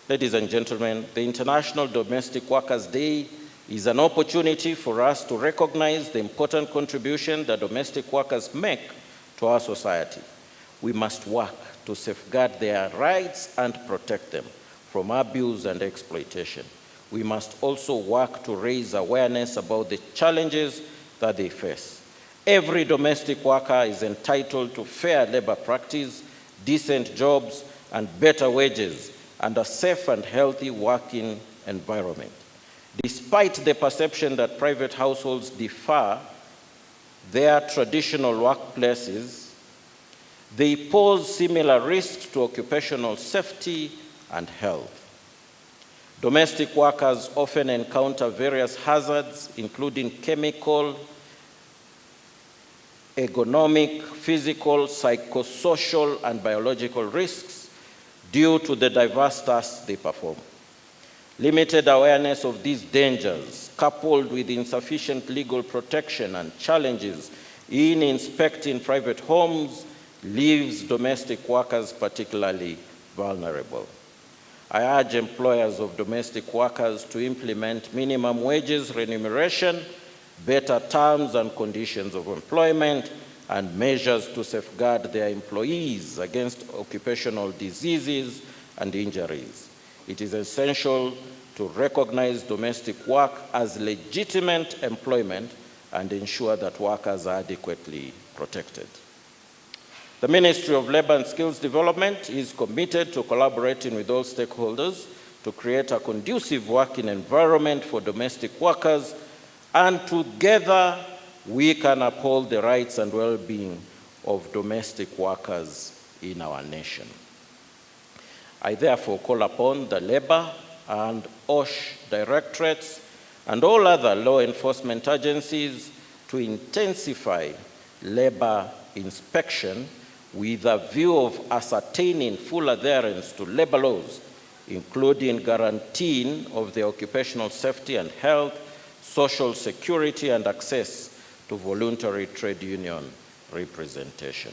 Ladies and gentlemen, the International Domestic Workers' Day is an opportunity for us to recognize the important contribution that domestic workers make to our society. We must work to safeguard their rights and protect them from abuse and exploitation. We must also work to raise awareness about the challenges that they face. Every domestic worker is entitled to fair labor practice, decent jobs, and better wages, and a safe and healthy working environment. Despite the perception that private households defer their traditional workplaces, they pose similar risks to occupational safety and health. Domestic workers often encounter various hazards, including chemical, ergonomic, physical, psychosocial, and biological risks due to the diverse tasks they perform. Limited awareness of these dangers, coupled with insufficient legal protection and challenges in inspecting private homes, leaves domestic workers particularly vulnerable. I urge employers of domestic workers to implement minimum wages remuneration, better terms and conditions of employment, and measures to safeguard their employees against occupational diseases and injuries. It is essential to recognize domestic work as legitimate employment and ensure that workers are adequately protected. The Ministry of Labor and Skills Development is committed to collaborating with all stakeholders to create a conducive working environment for domestic workers, and together we can uphold the rights and well-being of domestic workers in our nation. I therefore call upon the Labor and OSH directorates and all other law enforcement agencies to intensify labor inspection with a view of ascertaining full adherence to labor laws, including guaranteeing of the occupational safety and health, social security, and access to voluntary trade union representation.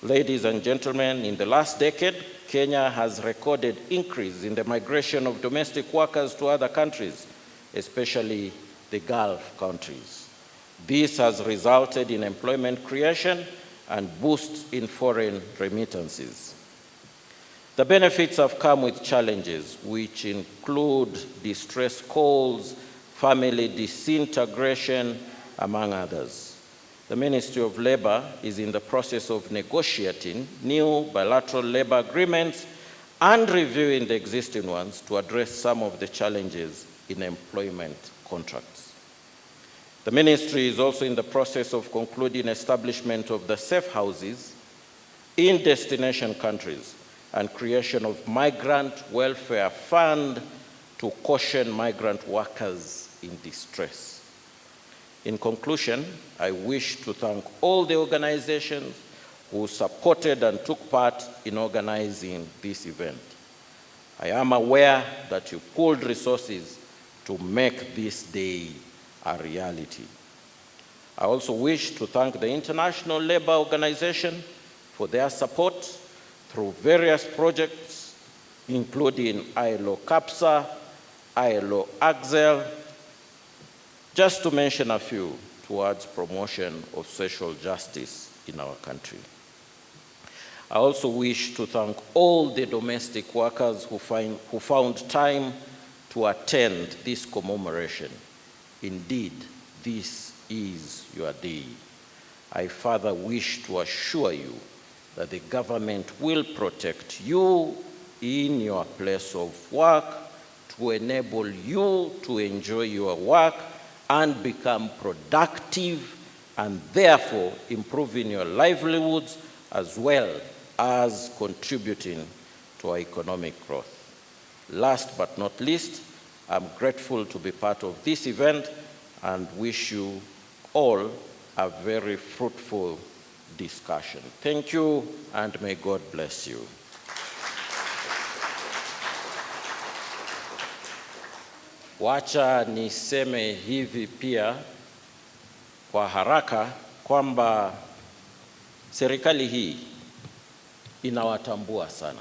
Ladies and gentlemen, in the last decade, Kenya has recorded increase in the migration of domestic workers to other countries, especially the Gulf countries. This has resulted in employment creation and boost in foreign remittances. The benefits have come with challenges, which include distress calls, family disintegration, among others. The Ministry of Labor is in the process of negotiating new bilateral labor agreements and reviewing the existing ones to address some of the challenges in employment contracts. The ministry is also in the process of concluding establishment of the safe houses in destination countries and creation of migrant welfare fund to caution migrant workers in distress. In conclusion, I wish to thank all the organizations who supported and took part in organizing this event. I am aware that you pooled resources to make this day a reality. I also wish to thank the International Labour Organization for their support through various projects, including ILO CAPSA, ILO AXEL, just to mention a few, towards promotion of social justice in our country. I also wish to thank all the domestic workers who found time to attend this commemoration. Indeed, this is your day. I further wish to assure you that the government will protect you in your place of work to enable you to enjoy your work and become productive and therefore improving your livelihoods as well as contributing to our economic growth. Last but not least, I'm grateful to be part of this event and wish you all a very fruitful discussion. Thank you, and may God bless you. Wacha niseme hivi pia kwa haraka kwamba serikali hii inawatambua sana.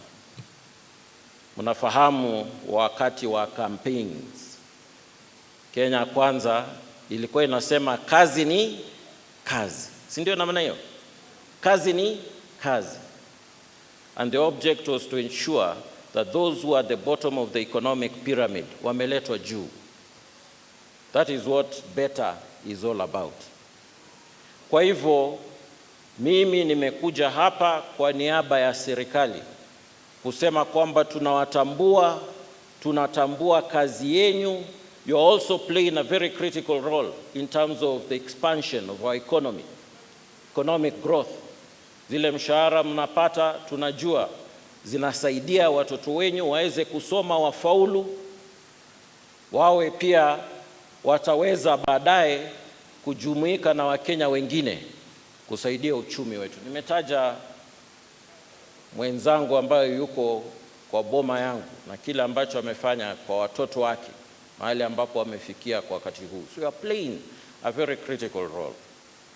Mnafahamu wakati wa campaigns, Kenya Kwanza ilikuwa inasema kazi ni kazi. Si ndio namna hiyo? Kazi ni kazi. And the object was to ensure that those who are at the bottom of the economic pyramid wameletwa juu. That is what better is all about. Kwa hivyo, mimi nimekuja hapa kwa niaba ya serikali kusema kwamba tunatambua kazi yenu. You're also playing a very critical role in terms of the expansion of our economy, economic growth. Zile mshahara mnapata tunajua zinasaidia watoto wenyu waweze kusoma, wafaulu, wawe pia wataweza baadaye kujumuika na Wakenya wengine kusaidia uchumi wetu. Nimetaja mwenzangu ambaye yuko kwa boma yangu na kile ambacho amefanya kwa watoto wake mahali ambapo wamefikia kwa wakati huu. So you are playing a very critical role.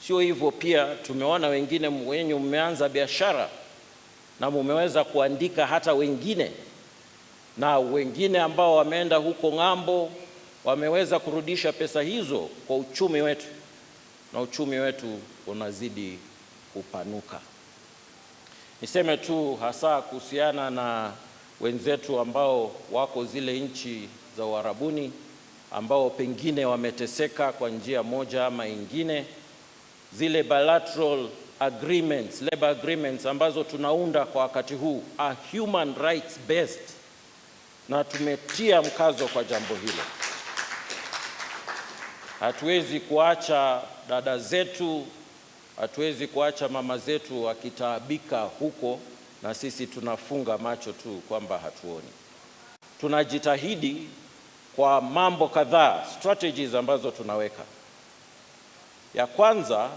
Sio hivyo, pia tumeona wengine wenyu mmeanza biashara na mmeweza kuandika hata wengine, na wengine ambao wameenda huko ng'ambo wameweza kurudisha pesa hizo kwa uchumi wetu, na uchumi wetu unazidi kupanuka. Niseme tu hasa kuhusiana na wenzetu ambao wako zile nchi za Uarabuni ambao pengine wameteseka kwa njia moja ama ingine, zile bilateral agreements, labor agreements ambazo tunaunda kwa wakati huu are human rights based, na tumetia mkazo kwa jambo hilo. Hatuwezi kuacha dada zetu, hatuwezi kuacha mama zetu wakitaabika huko na sisi tunafunga macho tu kwamba hatuoni. Tunajitahidi kwa mambo kadhaa, strategies ambazo tunaweka. Ya kwanza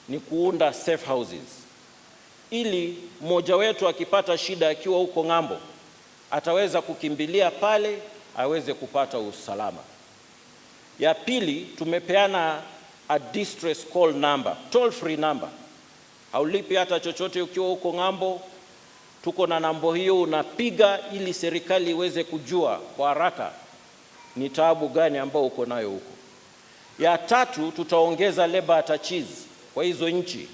ni kuunda safe houses, ili mmoja wetu akipata shida akiwa huko ng'ambo ataweza kukimbilia pale aweze kupata usalama. Ya pili, tumepeana a distress call number, toll free number. Haulipi hata chochote ukiwa huko ng'ambo. Tuko na namba hiyo, unapiga ili serikali iweze kujua kwa haraka ni taabu gani ambao uko nayo huko. Ya tatu, tutaongeza labor attaches kwa hizo nchi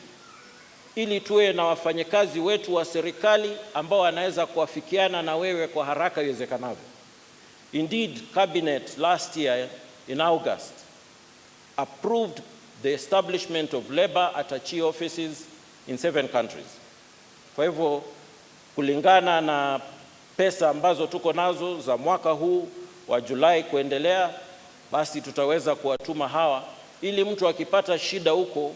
ili tuwe na wafanyakazi wetu wa serikali ambao wanaweza kuafikiana na wewe kwa haraka iwezekanavyo. Indeed, Cabinet last year in August approved the establishment of labor attaché offices in 7 countries. Kwa hivyo, kulingana na pesa ambazo tuko nazo za mwaka huu wa Julai kuendelea, basi tutaweza kuwatuma hawa ili mtu akipata shida huko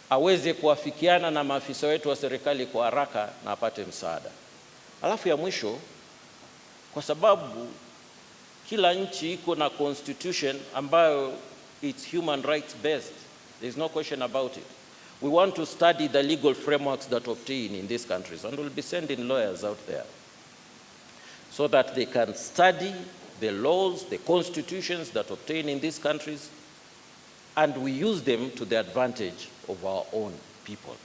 aweze kuafikiana na maafisa wetu wa serikali kwa haraka na apate msaada. Alafu ya mwisho, kwa sababu kila nchi iko na constitution ambayo it's human rights based, there's no question about it. We want to study the legal frameworks that obtain in these countries, and we'll be sending lawyers out there so that they can study the laws, the constitutions that obtain in these countries, and we use them to the advantage of our own people.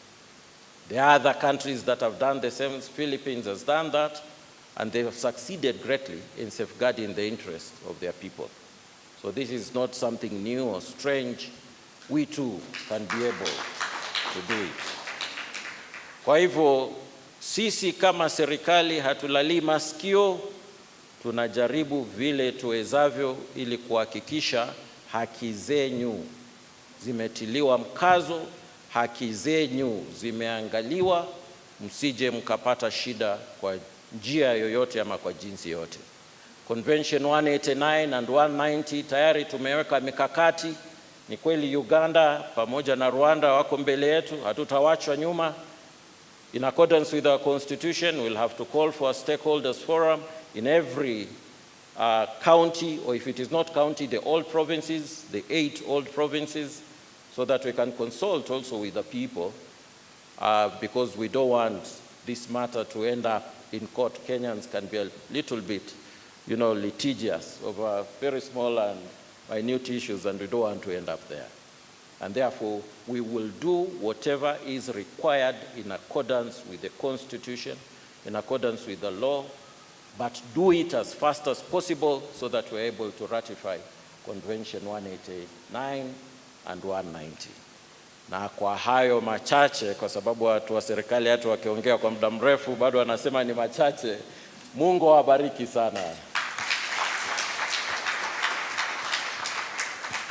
There are other countries that have done the same. Philippines has done that, and they have succeeded greatly in safeguarding the interests of their people. So this is not something new or strange. We too can be able to do it. Kwa hivyo, sisi kama serikali hatulalii masikio, tunajaribu vile tuwezavyo ili kuhakikisha haki zenyu zimetiliwa mkazo, haki zenyu zimeangaliwa, msije mkapata shida kwa njia yoyote ama kwa jinsi yote. Convention 189 and 190 tayari tumeweka mikakati. Ni kweli Uganda pamoja na Rwanda wako mbele yetu, hatutawachwa nyuma. In accordance with our constitution, we'll have to call for a stakeholders forum in every county, or if it is not county, the old provinces, the 8 old provinces, so that we can consult also with the people, because we don't want this matter to end up in court. Kenyans can be a little bit, litigious over very small and minute issues, and we don't want to end up there. And therefore, we will do whatever is required in accordance with the Constitution, in accordance with the law, but do it as fast as possible so that we're able to ratify Convention 189 and 190. Na kwa hayo machache, kwa sababu watu wa serikali hatu wakiongea kwa muda mrefu bado wanasema ni machache, Mungu awabariki sana.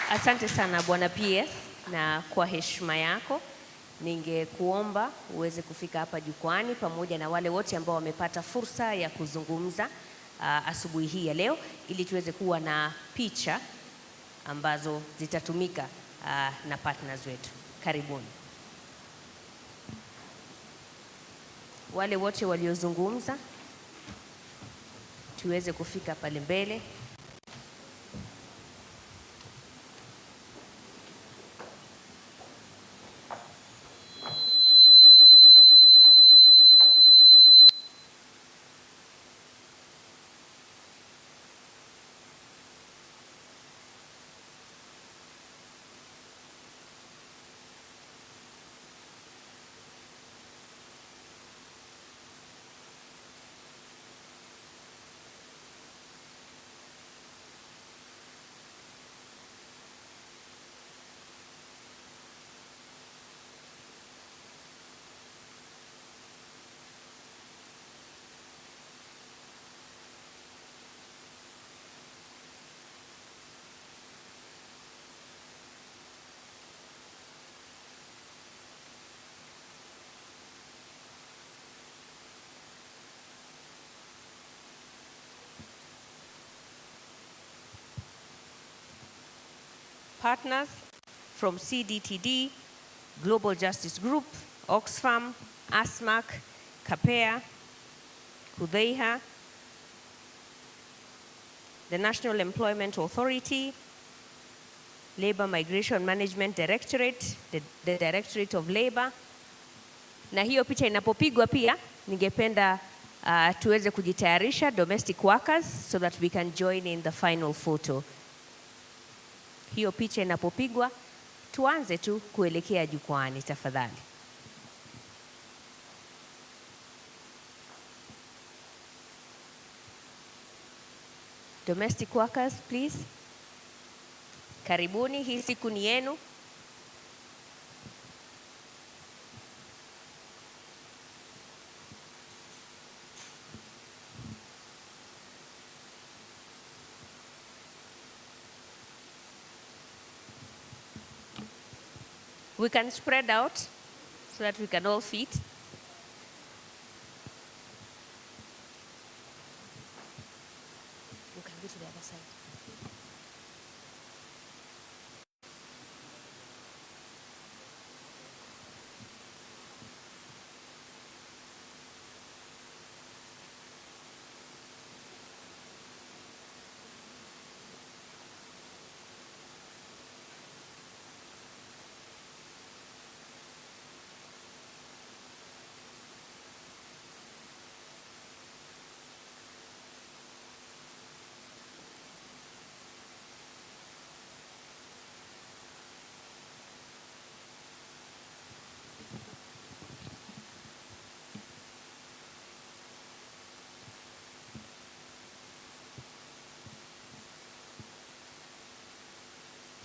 Asante sana Bwana PS, na kwa heshima yako ningekuomba uweze kufika hapa jukwani pamoja na wale wote ambao wamepata fursa ya kuzungumza asubuhi hii ya leo, ili tuweze kuwa na picha ambazo zitatumika na partners wetu. Karibuni. Wale wote waliozungumza tuweze kufika pale mbele. Partners from CDTD, Global Justice Group, Oxfam, ASMAC, CAPEA, KUDHEIHA, the National Employment Authority, Labor Migration Management Directorate, the Directorate of Labor. Na hiyo picha inapopigwa pia ningependa tuweze kujitayarisha, domestic workers, so that we can join in the final photo. Hiyo picha inapopigwa tuanze tu kuelekea jukwani tafadhali. Domestic workers, please. Karibuni, hii siku ni yenu. We can spread out so that we can all fit. You can go to the other side.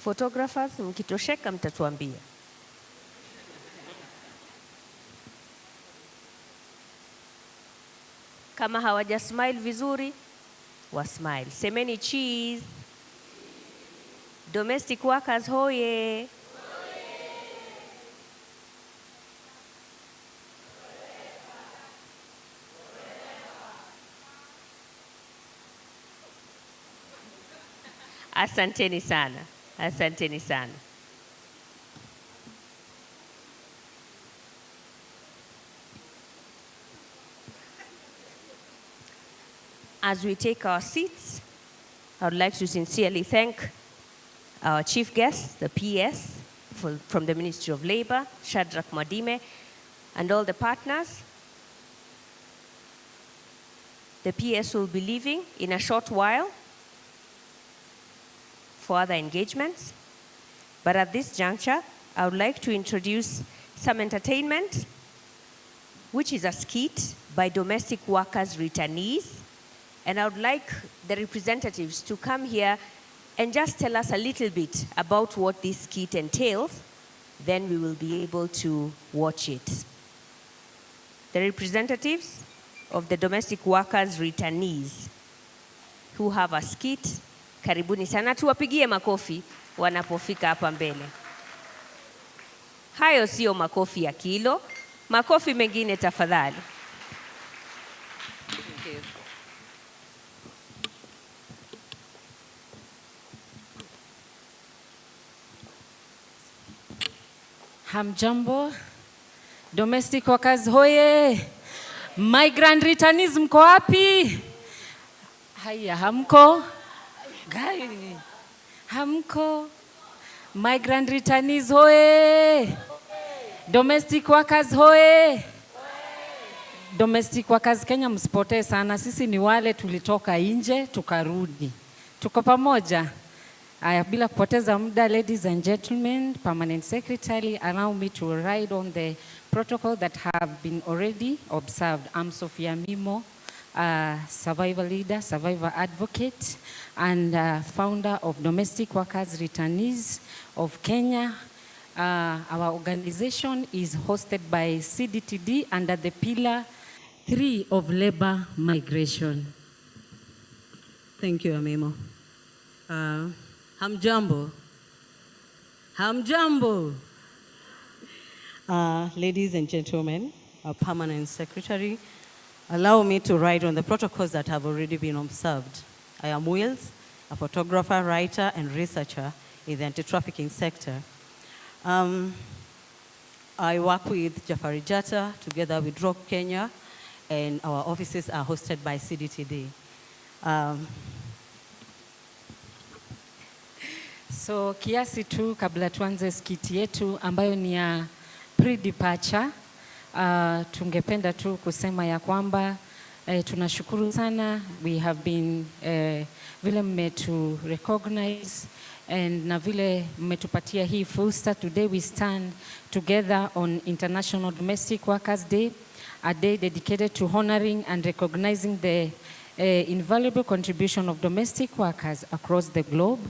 Photographers, mkitosheka mtatuambia. Kama hawaja smile vizuri, wa smile. Semeni cheese. Domestic workers hoye. Asanteni sana. Asanteni sana. As we take our seats, I would like to sincerely thank our chief guest, the PS from the Ministry of Labor, Shadrach Mwadime, and all the partners. The PS will be leaving in a short while for other engagements. But at this juncture, I would like to introduce some entertainment, which is a skit by domestic workers returnees. And I would like the representatives to come here and just tell us a little bit about what this skit entails. Then we will be able to watch it. The representatives of the domestic workers returnees who have a skit, karibuni sana, tuwapigie makofi wanapofika hapa mbele. Hayo sio makofi ya kilo, makofi mengine tafadhali. Thank you. Hamjambo, domestic workers hoye, migrant returnees mko wapi? Haya, hamko? Gai, hamko? Migrant returnees hoye, domestic workers hoye. Domestic workers Kenya msipotee sana, sisi ni wale tulitoka nje tukarudi. Tuko pamoja? Bila kupoteza muda, ladies and gentlemen, Permanent Secretary, allow me to ride on the protocol that have been already observed. I'm Sophia Mimo, survivor leader, survivor advocate, and founder of Domestic Workers Returnees of Kenya. Our organization is hosted by CDTD under the Pillar 3 of Labor Migration. Thank you, Amimo. Hamjambo. Hamjambo. Ladies and gentlemen, our Permanent Secretary, allow me to ride on the protocols that have already been observed. I am Wills, a photographer, writer, and researcher in the anti-trafficking sector. I work with Jafari Jatta together with Rock Kenya, and our offices are hosted by CDTD. So kiasi tu kabla tuanze skiti yetu ambayo ni ya pre-departure, tungependa tu kusema ya kwamba tunashukuru sana. We have been vile mmetu recognize and na vile mmetupatia hii fursa. Today we stand together on International Domestic Workers Day, a day dedicated to honoring and recognizing the invaluable contribution of domestic workers across the globe.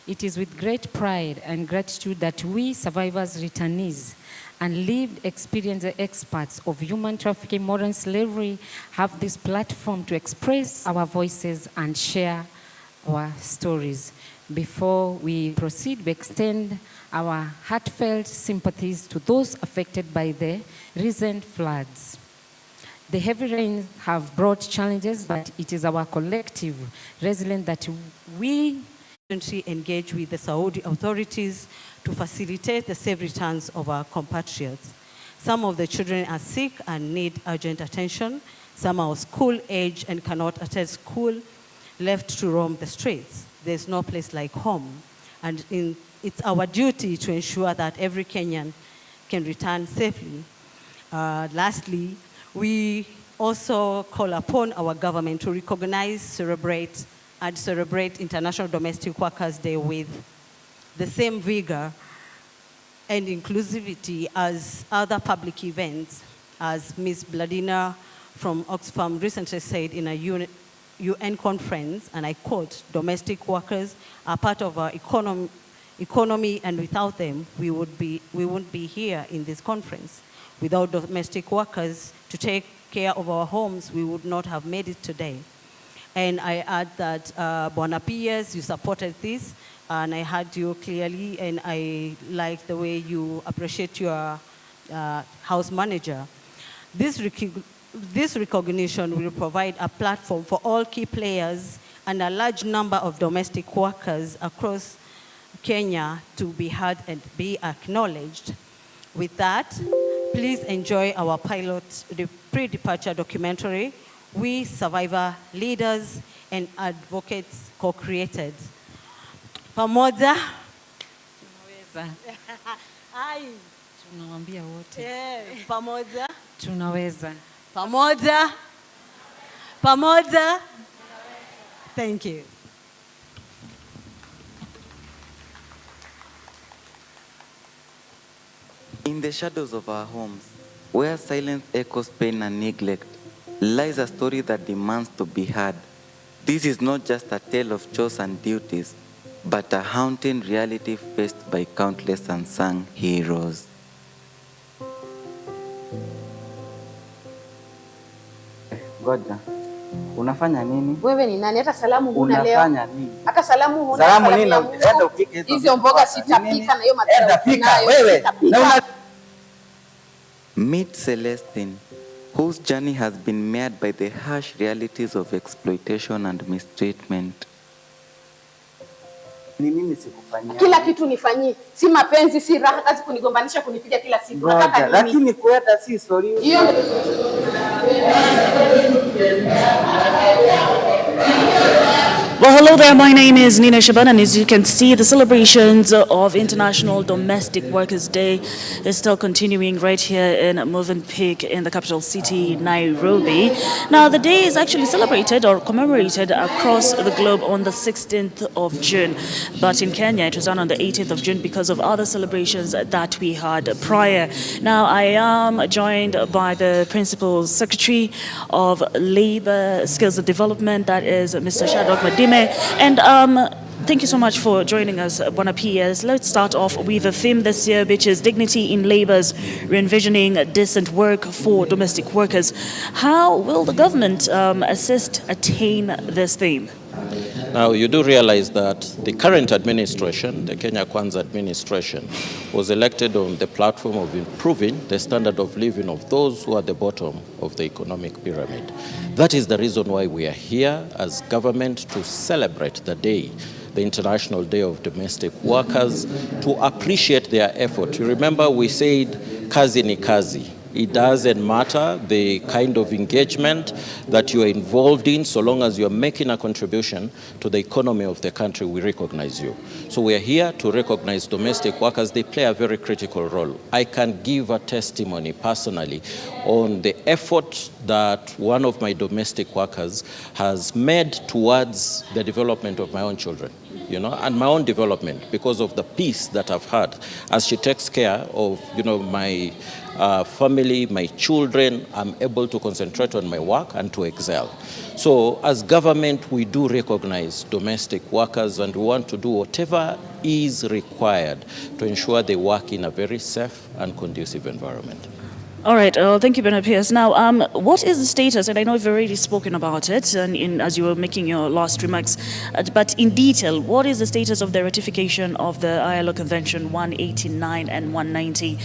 It is with great pride and gratitude that we survivors, returnees, and lived experience experts of human trafficking, modern slavery have this platform to express our voices and share our stories. Before we proceed, we extend our heartfelt sympathies to those affected by the recent floods. The heavy rains have brought challenges, but it is our collective resilience that we engage with the Saudi authorities to facilitate the safe returns of our compatriots. Some of the children are sick and need urgent attention. Some are school age and cannot attend school, left to roam the streets. There's no place like home. And it's our duty to ensure that every Kenyan can return safely. Lastly, we also call upon our government to recognize, celebrate International Domestic Workers Day with the same vigor and inclusivity as other public events, as Ms. Bladina from Oxfam recently said in a UN conference, and I quote, "Domestic workers are part of our economy, and without them, we wouldn't be here in this conference. Without domestic workers to take care of our homes, we would not have made it today." And I add that, Bwana PS, you supported this, and I heard you clearly, and I like the way you appreciate your house manager. This recognition will provide a platform for all key players and a large number of domestic workers across Kenya to be heard and be acknowledged. With that, please enjoy our pilot, the pre-departure documentary, We Survivor Leaders and Advocates Co-Created. Pamoja. Tunaweza. Ai. Tunawaambia wote. Pamoja. Tunaweza. Pamoja. Pamoja. Thank you. In the shadows of our homes, where silence echoes pain and neglect, lies a story that demands to be heard. This is not just a tale of chores and duties, but a haunting reality faced by countless unsung heroes. Ngoja. Unafanya nini? Wewe ni nani? Hata salamu huna leo. Unafanya nini? Hata salamu huna. Salamu nini? Enda upike hizo. Hizo mboga sitapika na hiyo matunda. Enda pika wewe. Meet Celestine, whose journey has been marred by the harsh realities of exploitation and mistreatment. Ni mimi sikufanyia. Kila kitu nifanyie. Si mapenzi, si raha, kazi kunigombanisha, kunipiga kila siku. Nataka nini? Lakini kuenda si story. Hiyo Well, hello there. My name is Nina Shaban, and as you can see, the celebrations of International Domestic Workers Day is still continuing right here in Mozambique, in the capital city, Nairobi. Now, the day is actually celebrated or commemorated across the globe on the 16th of June. But in Kenya, it was done on the 18th of June because of other celebrations that we had prior. Now, I am joined by the Principal Secretary of Labor Skills and Development, that is Mr. Shadrach Madime. And thank you so much for joining us, Bwana PS. Let's start off with a theme this year, which is Dignity in Labor's Re-envisioning Decent Work for Domestic Workers. How will the government assist attain this theme? Now, you do realize that the current administration, the Kenya Kwanza administration, was elected on the platform of improving the standard of living of those who are at the bottom of the economic pyramid. That is the reason why we are here as government to celebrate the day, the International Day of Domestic Workers, to appreciate their effort. You remember we said, kazi ni kazi. It doesn't matter the kind of engagement that you are involved in, so long as you are making a contribution to the economy of the country, we recognize you. So we are here to recognize domestic workers. They play a very critical role. I can give a testimony personally on the effort that one of my domestic workers has made towards the development of my own children. and my own development because of the peace that I've had. As she takes care of, my family, my children, I'm able to concentrate on my work and to excel. So as government, we do recognize domestic workers, and we want to do whatever is required to ensure they work in a very safe and conducive environment. All right, thank you, Bernard Pierce. Now, what is the status, and I know you've already spoken about it as you were making your last remarks, but in detail, what is the status of the ratification of the ILO Convention 189 and 190?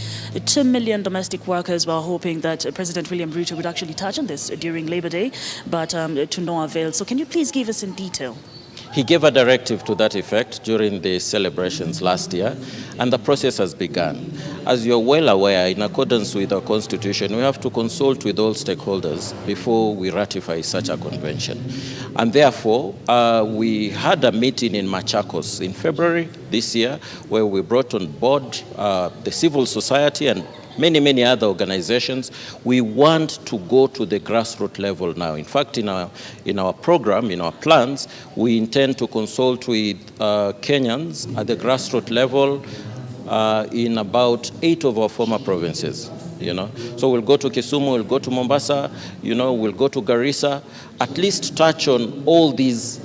2 million domestic workers were hoping that President William Ruto would actually touch on this during Labor Day, but to no avail. So can you please give us in detail? He gave a directive to that effect during the celebrations last year, and the process has begun. As you're well aware, in accordance with our constitution, we have to consult with all stakeholders before we ratify such a convention. And therefore, we had a meeting in Machakos in February this year, where we brought on board the civil society and many other organizations. We want to go to the grassroots level now. In fact, in our program, in our plans, we intend to consult with Kenyans at the grassroots level in about 8 of our former provinces. So we'll go to Kisumu, we'll go to Mombasa, we'll go to Garissa, at least touch on all these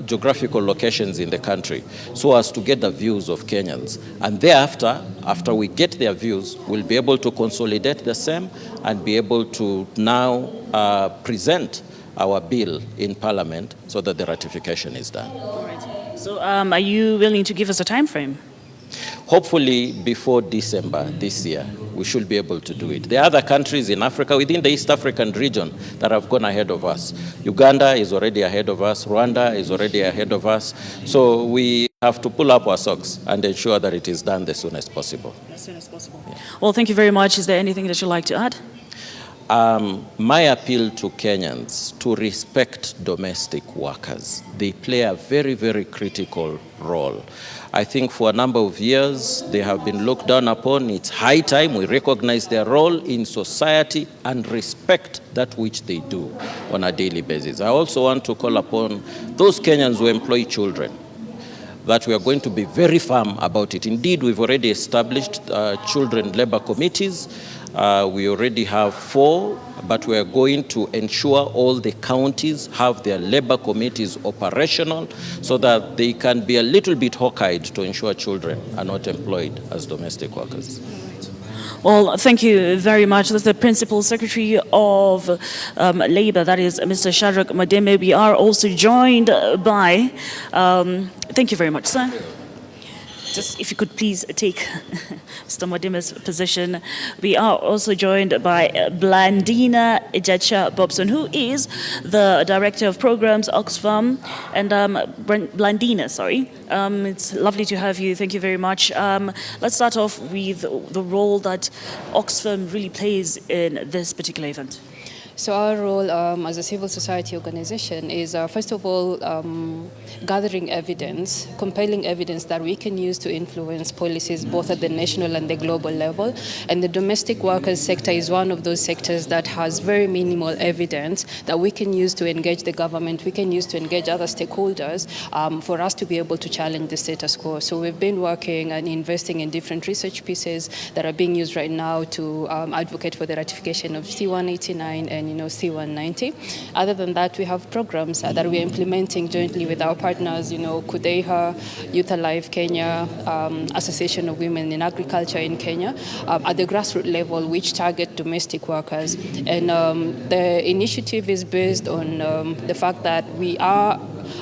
geographical locations in the country so as to get the views of Kenyans. And thereafter, after we get their views, we'll be able to consolidate the same and be able to now present our bill in Parliament so that the ratification is done. All right. So are you willing to give us a time frame? Hopefully before December this year, we should be able to do it. There are other countries in Africa, within the East African region, that have gone ahead of us. Uganda is already ahead of us. Rwanda is already ahead of us. So we have to pull up our socks and ensure that it is done as soon as possible. As soon as possible. Yeah. Well, thank you very much. Is there anything that you'd like to add? My appeal to Kenyans to respect domestic workers. They play a very critical role. I think for a number of years, they have been looked down upon. It's high time we recognize their role in society and respect that which they do on a daily basis. I also want to call upon those Kenyans who employ children that we are going to be very firm about it. Indeed, we've already established children labor committees. We already have 4, but we are going to ensure all the counties have their labor committees operational so that they can be a little bit hawk-eyed to ensure children are not employed as domestic workers. Well, thank you very much. That's the Principal Secretary of Labour, that is Mr. Shadrack Mademe. We are also joined by, thank you very much, sir. Just if you could please take Mr. Madime's position. We are also joined by Blandina Ejacha Bobson, who is the Director of Programs, Oxfam, and Blandina, sorry. It's lovely to have you. Thank you very much. Let's start off with the role that Oxfam really plays in this particular event. So our role as a civil society organization is, first of all, gathering evidence, compelling evidence that we can use to influence policies both at the national and the global level. And the domestic workers sector is one of those sectors that has very minimal evidence that we can use to engage the government, we can use to engage other stakeholders for us to be able to challenge the status quo. So we've been working and investing in different research pieces that are being used right now to advocate for the ratification of C-189 and C-190. Other than that, we have programs that we're implementing jointly with our partners, Kudeha, Youth Alive Kenya, Association of Women in Agriculture in Kenya, at the grassroots level, which target domestic workers. And the initiative is based on the fact that we are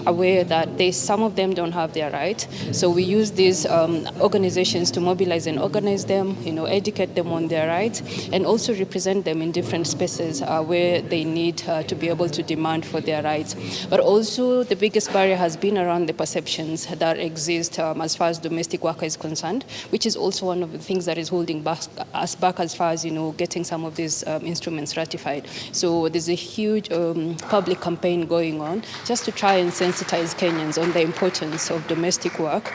aware that some of them don't have their right. So we use these organizations to mobilize and organize them, educate them on their rights, and also represent them in different spaces where they need to be able to demand for their rights. But also the biggest barrier has been around the perceptions that exist as far as domestic worker is concerned, which is also one of the things that is holding us back as far as getting some of these instruments ratified. So there's a huge public campaign going on just to try and sensitize Kenyans on the importance of domestic work,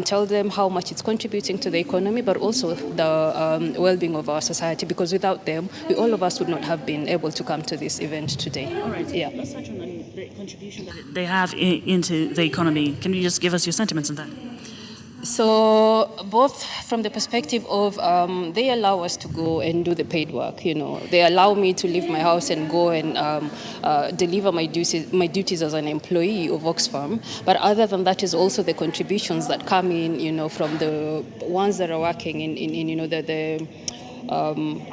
tell them how much it's contributing to the economy, but also the well-being of our society, because without them, all of us would not have been able to come to this event today. All right. Yeah. Let's touch on the contribution that they have into the economy. Can you just give us your sentiments on that? So both from the perspective of they allow us to go and do the paid work, you know. They allow me to leave my house and go and deliver my duties as an employee of Oxfam. But other than that is also the contributions that come in, you know, from the ones that are working in you know, the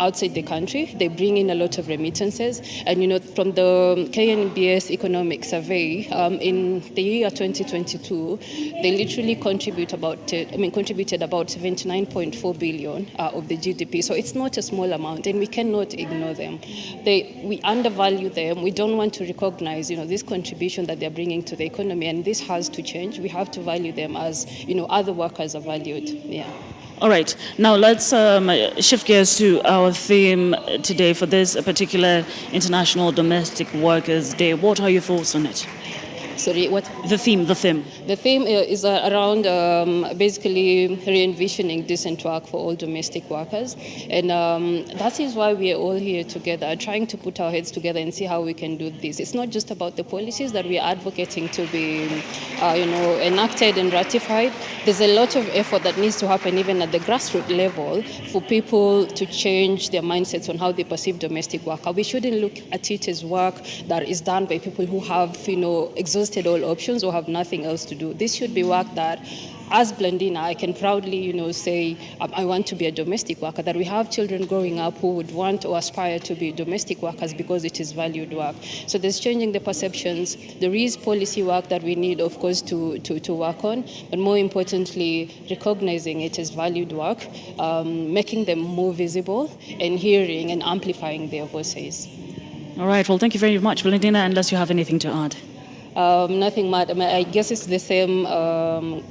outside the country. They bring in a lot of remittances. And, you know, from the KNBS economic survey, in the year 2022, they literally contributed about 79.4 billion of the GDP. So it's not a small amount, and we cannot ignore them. We undervalue them. We don't want to recognize, you know, this contribution that they're bringing to the economy, and this has to change. We have to value them as, you know, other workers are valued. Yeah. All right. Now let's shift gears to our theme today for this particular International Domestic Workers Day. What are your thoughts on it? Sorry, what? The theme. The theme is around basically re-envisioning decent work for all domestic workers. And that is why we are all here together, trying to put our heads together and see how we can do this. It's not just about the policies that we are advocating to be enacted and ratified. There's a lot of effort that needs to happen even at the grassroots level for people to change their mindsets on how they perceive domestic work. We shouldn't look at it as work that is done by people who have, you know, exhausted all options or have nothing else to do. This should be work that, as Blandina, I can proudly, you know, say I want to be a domestic worker, that we have children growing up who would want or aspire to be domestic workers because it is valued work. So there's changing the perceptions. There is policy work that we need, of course, to work on, but more importantly, recognizing it as valued work, making them more visible, and hearing and amplifying their voices. All right. Well, thank you very much, Blandina, unless you have anything to add. Nothing much. I guess it's the same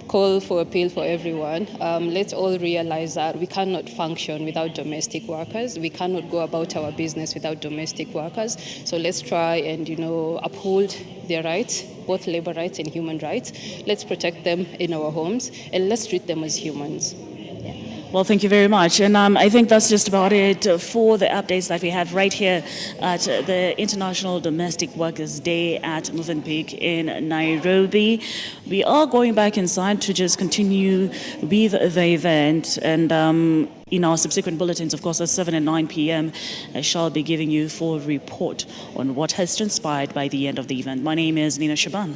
call for appeal for everyone. Let's all realize that we cannot function without domestic workers. We cannot go about our business without domestic workers. So let's try and, you know, uphold their rights, both labor rights and human rights. Let's protect them in our homes, and let's treat them as humans. Well, thank you very much. And I think that's just about it for the updates that we have right here at the International Domestic Workers Day at Movenpick in Nairobi. We are going back inside to just continue with the event. And in our subsequent bulletins, of course, at 7 and 9 p.m., I shall be giving you a full report on what has transpired by the end of the event. My name is Nina Shaban.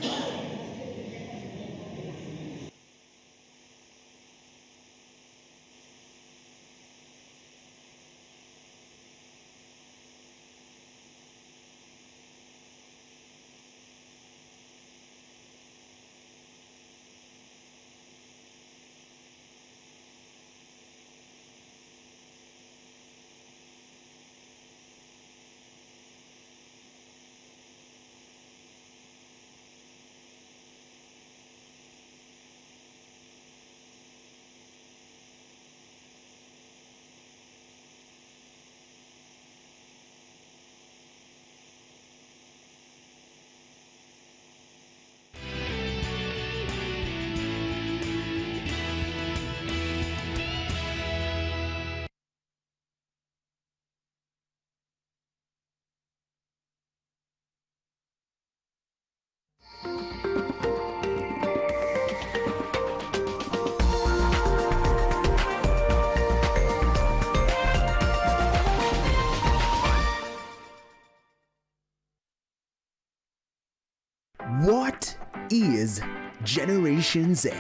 What is Generation Z?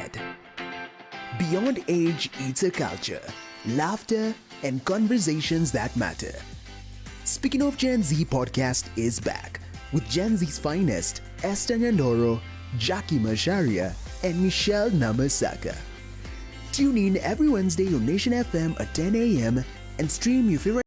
Beyond age, it's a culture, laughter, and conversations that matter. Speaking of Gen Z podcast is back with Gen Z's finest, Esther Nyandoro, Jackie Masharia, and Michelle Namasaka. Tune in every Wednesday on Nation FM at 10 a.m. and stream your favorite